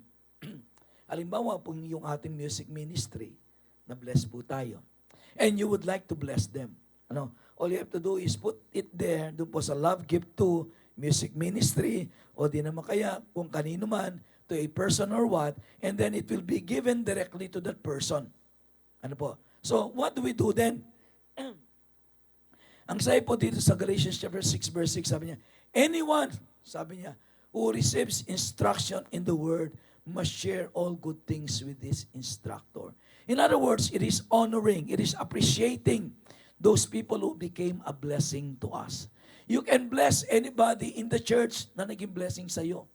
Halimbawa po yung ating music ministry, na bless po tayo. And you would like to bless them. All you have to do is put it there, doon po sa love gift to music ministry, o di naman kaya kung kanino man, to a person or what, and then it will be given directly to that person. Ano po? So, what do we do then? Ang sabi po dito sa Galatians chapter 6, verse 6, sabi niya, anyone, sabi niya, who receives instruction in the word must share all good things with this instructor. In other words, it is honoring, it is appreciating those people who became a blessing to us. You can bless anybody in the church na naging blessing sa iyo.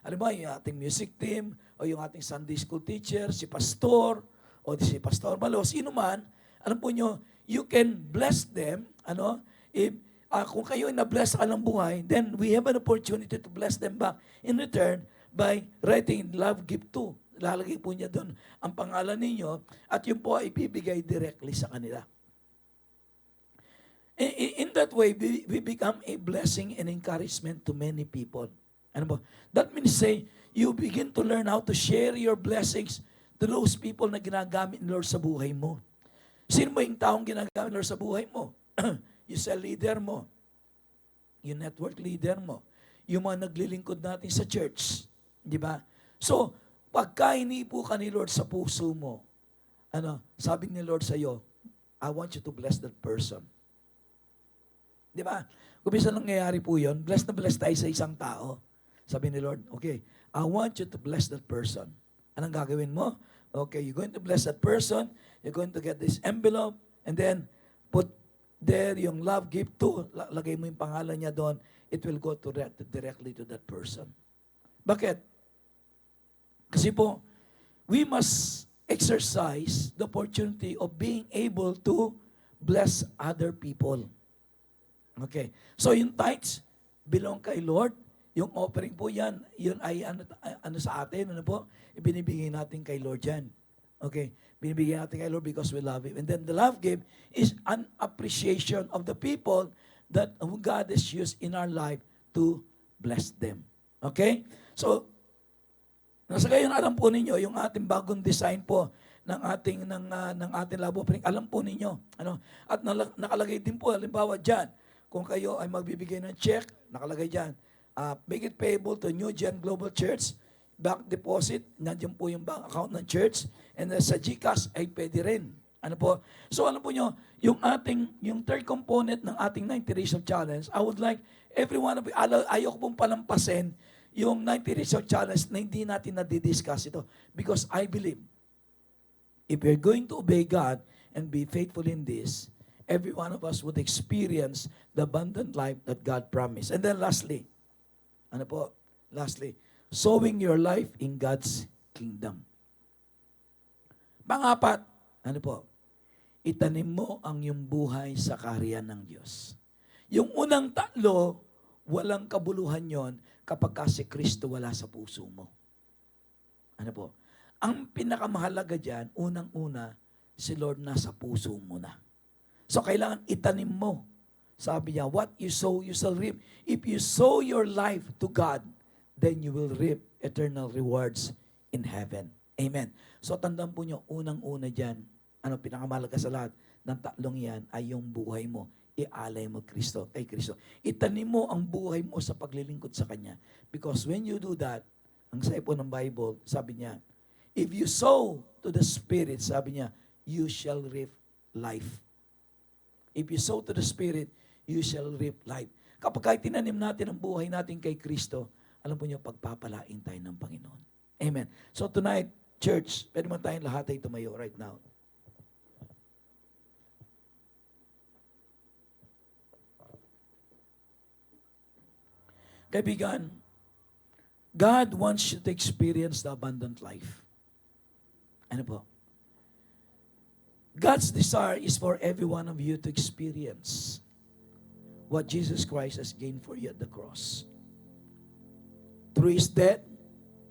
Ano ba, yung ating music team, o yung ating Sunday school teacher, si pastor, o si Pastor Malo, sino man, alam po nyo, you can bless them, if kung kayo ay na-bless ka ng buhay, then we have an opportunity to bless them back in return by writing love gift to. Lalagay po niya doon ang pangalan ninyo at yun po ay ibibigay directly sa kanila. In that way, we become a blessing and encouragement to many people. Ano ba? That means say, you begin to learn how to share your blessings to those people na ginagamit ni Lord sa buhay mo. Sino mo yung taong ginagamit ni Lord sa buhay mo? Yung cell leader mo, yung network leader mo, yung mga naglilingkod natin sa church. Di ba? So, pagka inipo ka ni Lord sa puso mo, sabi ni Lord sa iyo, I want you to bless that person. Di ba? Kung minsan nangyayari po yun, bless na bless tayo sa isang tao. Sabi ni Lord, okay, I want you to bless that person. Anong gagawin mo? Okay, you're going to bless that person, you're going to get this envelope, and then put there yung love gift to, lagay mo yung pangalan niya doon, it will go to directly to that person. Bakit? Kasi po, we must exercise the opportunity of being able to bless other people. Okay. So yung tithes belong kay Lord. Yung offering po yan, yun ay ano sa atin, ibinibigay natin kay Lord yan. Okay. Binibigyan natin kay Lord because we love Him. And then the love gift is an appreciation of the people that who God has used in our life to bless them. Okay? So, nasa gayon alam po ninyo, yung ating bagong design po ng ating love offering, alam po ninyo. At nakalagay din po, halimbawa dyan, kung kayo ay magbibigay ng check, nakalagay dyan, make it payable to New Gen Global Church, bank deposit, nandiyan po yung bank account ng church, and sa GCash ay pwede rin. So alam po nyo, yung third component ng ating 90 Days of Challenge, I would like everyone, ayoko pong palampasin yung 90 Days of Challenge na hindi natin nadidiscuss ito. Because I believe, if we're going to obey God and be faithful in this, every one of us would experience the abundant life that God promised. And then lastly, sowing your life in God's kingdom. Pangapat, itanim mo ang iyong buhay sa kaharian ng Diyos. Yung unang tatlo, walang kabuluhan yon kapag si Kristo wala sa puso mo. Ang pinakamahalaga dyan, unang-una, si Lord nasa puso mo na. So kailangan itanim mo. Sabi niya, what you sow, you shall reap. If you sow your life to God, then you will reap eternal rewards in heaven. Amen. So tandaan po nyo, unang-una dyan, pinakamahalaga sa lahat ng tatlong yan ay yung buhay mo. Ialay mo kay Kristo. Itanim mo ang buhay mo sa paglilingkod sa Kanya. Because when you do that, ang sabi po ng Bible, sabi niya, if you sow to the Spirit, sabi niya, you shall reap life. If you sow to the Spirit, you shall reap life. Kapag tinanim natin ang buhay natin kay Kristo, alam po niyo, pagpapalain tayo ng Panginoon. Amen. So tonight, church, pwede mo tayong lahat ay tumayo right now. Kaibigan, God wants you to experience the abundant life. Ano po? God's desire is for every one of you to experience what Jesus Christ has gained for you at the cross. Through His death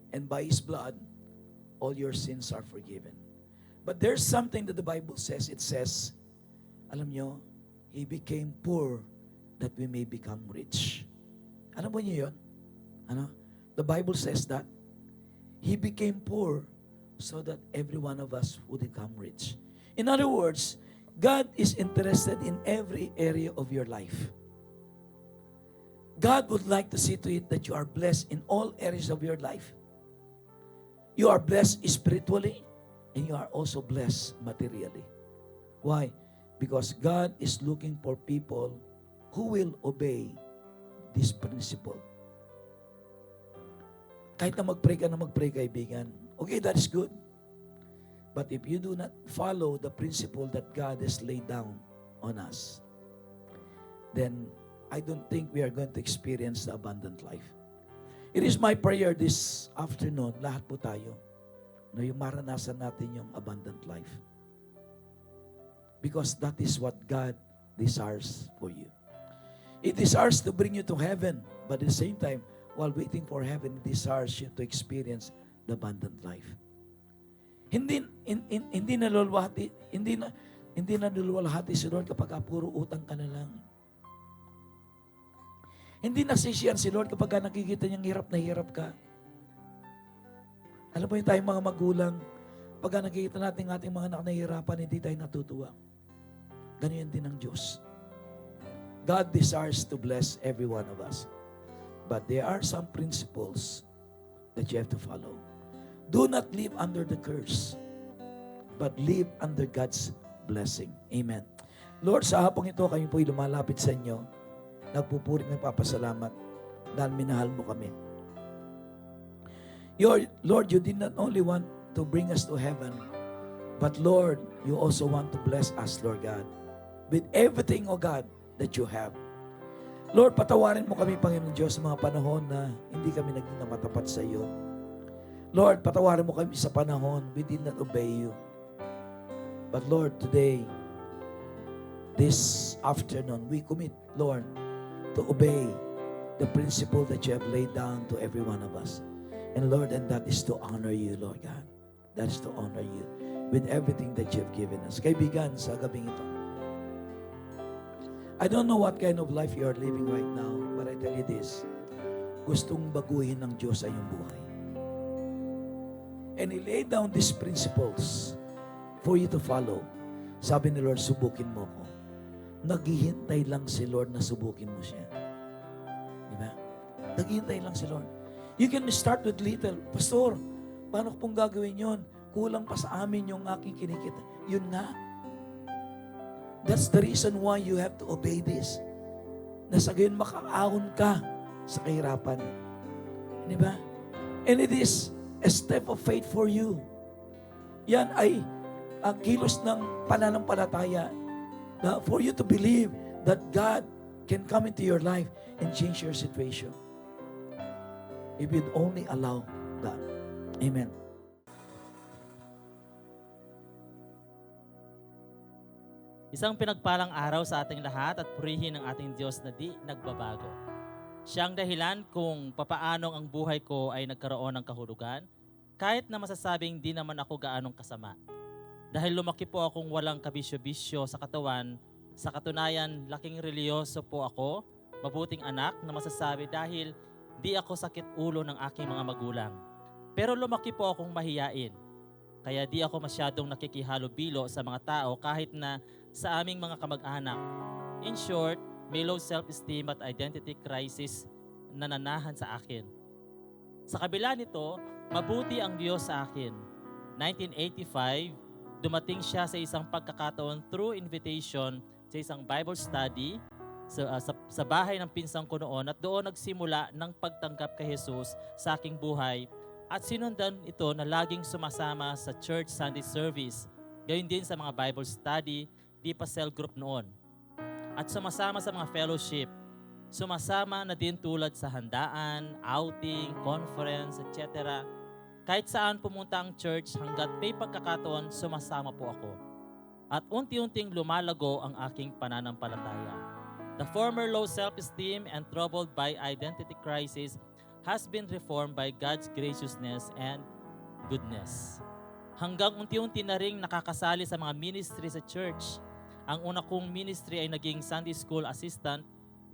and by His blood, all your sins are forgiven. But there's something that the Bible says. It says, alam nyo, He became poor that we may become rich. Alam mo niyo yun? The Bible says that He became poor so that every one of us would become rich. In other words, God is interested in every area of your life. God would like to see to it that you are blessed in all areas of your life. You are blessed spiritually, and you are also blessed materially. Why? Because God is looking for people who will obey this principle. Kahit na mag-pray, kaibigan, okay, that is good. But if you do not follow the principle that God has laid down on us, then I don't think we are going to experience the abundant life. It is my prayer this afternoon, lahat po tayo, na yung maranasan natin yung abundant life. Because that is what God desires for you. It desires to bring you to heaven, but at the same time, while waiting for heaven, it desires you to experience the abundant life. Hindi naluluwalhati si Lord kapag puro utang ka na lang. Hindi nasisiyan si Lord kapag nakikita niyang hirap na hirap ka. Alam mo yung tayong mga magulang, pag nakikita natin ating mga anak nahihirapan, hindi tayo natutuwa. Ganyan din ang Diyos. God desires to bless every one of us. But there are some principles that you have to follow. Do not live under the curse, but live under God's blessing. Amen. Lord, sa hapong ito, kami po'y lumalapit sa inyo. Nagpupuring nagpapasalamat dahil minahal mo kami. Lord, you did not only want to bring us to heaven, but Lord, you also want to bless us, Lord God, with everything, O God, that you have. Lord, patawarin mo kami, Panginoon Diyos, sa mga panahon na hindi kami naging matapat sa iyo. Lord, patawarin mo kami sa panahon we did not obey you. But Lord, today, this afternoon, we commit, Lord, to obey the principle that you have laid down to every one of us. And Lord, and that is to honor you, Lord God. That is to honor you with everything that you have given us. Kaibigan, sa gabing ito, I don't know what kind of life you are living right now, but I tell you this, gustong baguhin ng Diyos sa iyong buhay. And He laid down these principles for you to follow. Sabi ni Lord, subukin mo ko. Naghihintay lang si Lord na subukin mo siya. Diba? Naghihintay lang si Lord. You can start with little. Pastor, paano ko pong gagawin yun? Kulang pa sa amin yung aking kinikita. Yun nga. That's the reason why you have to obey this. Na sa gayon makaahon ka sa kahirapan. Diba? And it is a step of faith for you. Yan ay kilos ng pananampalataya na for you to believe that God can come into your life and change your situation. If you'd only allow God. Amen. Isang pinagpalang araw sa ating lahat at purihin ang ating Diyos na di nagbabago. Siya ang dahilan kung papaanong ang buhay ko ay nagkaroon ng kahulugan, kahit na masasabing di naman ako gaanong kasama. Dahil lumaki po akong walang kabisyo-bisyo sa katawan, sa katunayan laking reliyoso po ako, mabuting anak na masasabi dahil di ako sakit ulo ng aking mga magulang. Pero lumaki po akong mahiyain, kaya di ako masyadong nakikihalubilo sa mga tao kahit na sa aming mga kamag-anak. In short, may low self-esteem at identity crisis na nanahan sa akin. Sa kabila nito, mabuti ang Diyos sa akin. 1985, dumating siya sa isang pagkakataon through invitation sa isang Bible study sa bahay ng pinsang ko noon at doon nagsimula ng pagtanggap kay Jesus sa aking buhay at sinundan ito na laging sumasama sa church Sunday service, gayon din sa mga Bible study, di pa cell group noon. At sumasama sa mga fellowship, sumasama na din tulad sa handaan, outing, conference, etc. Kahit saan pumunta ang church hanggat may pagkakataon, sumasama po ako. At unti-unting lumalago ang aking pananampalataya. The former low self-esteem and troubled by identity crisis has been reformed by God's graciousness and goodness. Hanggang unti-unti na ring nakakasali sa mga ministry sa church. Ang una kong ministry ay naging Sunday School assistant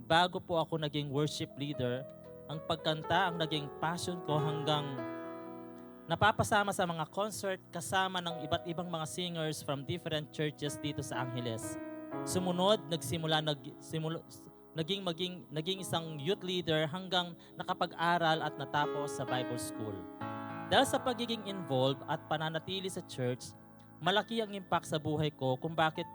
bago po ako naging worship leader. Ang pagkanta ang naging passion ko hanggang napapasama sa mga concert kasama ng iba't ibang mga singers from different churches dito sa Angeles. Sumunod, naging isang youth leader hanggang nakapag-aral at natapos sa Bible School. Dahil sa pagiging involved at pananatili sa church, malaki ang impact sa buhay ko kung bakit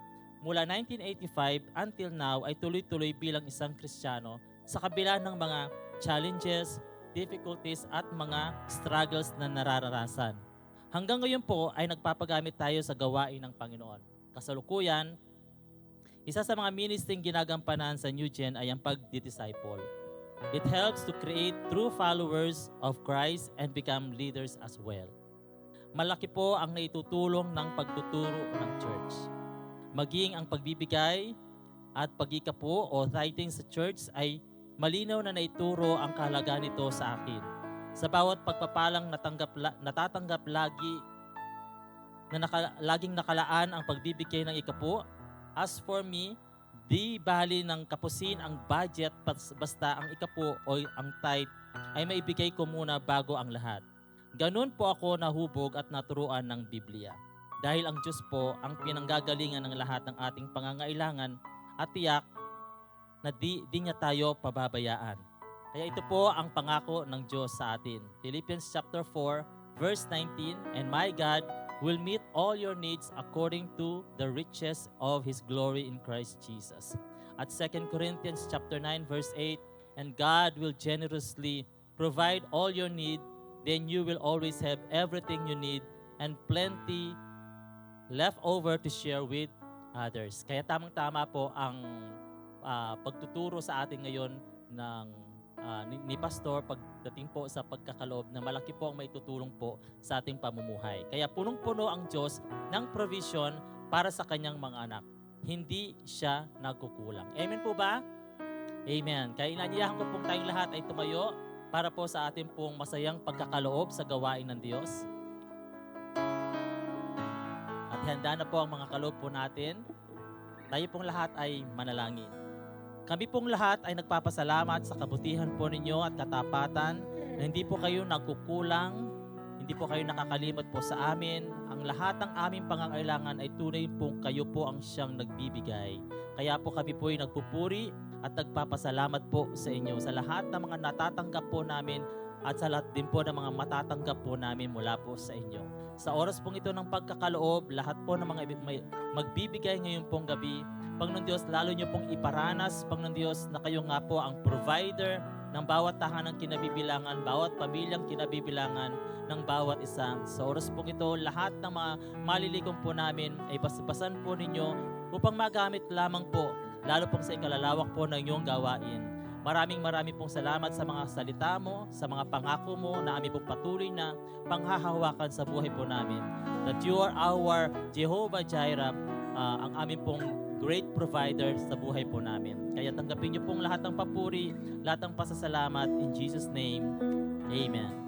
mula 1985 until now ay tuloy-tuloy bilang isang Kristiyano sa kabila ng mga challenges, difficulties at mga struggles na nararanasan. Hanggang ngayon po ay nagpapagamit tayo sa gawain ng Panginoon. Kasalukuyan, isa sa mga ministering ginagampanan sa New Gen ay ang pagdi-disciple. It helps to create true followers of Christ and become leaders as well. Malaki po ang naitutulong ng pagtuturo ng church. Maging ang pagbibigay at pagkikapo o tithing sa church ay malinaw na naituro ang kahalagaan nito sa akin. Sa bawat pagpapalang natatanggap lagi na laging nakalaan ang pagbibigay ng ikapo. As for me, di bali ng kapusin ang budget basta ang ikapo o ang tithe ay maibigay ko muna bago ang lahat. Ganun po ako nahubog at naturuan ng Biblia. Dahil ang Diyos po ang pinanggagalingan ng lahat ng ating pangangailangan at tiyak na di niya tayo pababayaan. Kaya ito po ang pangako ng Diyos sa atin. Philippians chapter 4 verse 19, "And my God will meet all your needs according to the riches of His glory in Christ Jesus." At 2 Corinthians chapter 9 verse 8, "And God will generously provide all your need, then you will always have everything you need and plenty left over to share with others." Kaya tamang-tama po ang pagtuturo sa atin ngayon ng ni Pastor pagdating po sa pagkakaloob na malaki po ang maitutulong po sa ating pamumuhay. Kaya punong-puno ang Diyos ng provision para sa kanyang mga anak. Hindi siya nagkukulang. Amen po ba? Amen. Kaya inanyayahan ko pong tayong lahat ay tumayo para po sa ating pong masayang pagkakaloob sa gawain ng Diyos. At handa na po ang mga kaloob po natin. Tayo pong lahat ay manalangin. Kami pong lahat ay nagpapasalamat sa kabutihan po ninyo at katapatan na hindi po kayo nagkukulang, hindi po kayo nakakalimot po sa amin. Ang lahat ng aming pangangailangan ay tunay pong kayo po ang siyang nagbibigay. Kaya po kami po ay nagpupuri at nagpapasalamat po sa inyo sa lahat ng mga natatanggap po namin at sa lahat din po ng mga matatanggap po namin mula po sa inyo. Sa oras pong ito ng pagkakaloob, lahat po ng mga magbibigay ngayon pong gabi, Panginoon Diyos, lalo niyo pong iparanas, Panginoon Diyos, na kayo nga po ang provider ng bawat tahanang kinabibilangan, bawat pamilyang kinabibilangan ng bawat isa. Sa oras pong ito, lahat ng mga malilikom po namin ay basbasan po ninyo upang magamit lamang po, lalo pong sa ikalalawak po ng iyong gawain. Maraming pong salamat sa mga salita mo, sa mga pangako mo na aming pong patuloy na panghahawakan sa buhay po namin. That you are our Jehovah Jireh, ang aming pong great provider sa buhay po namin. Kaya tanggapin niyo pong lahat ng papuri, lahat ng pasasalamat in Jesus' name. Amen.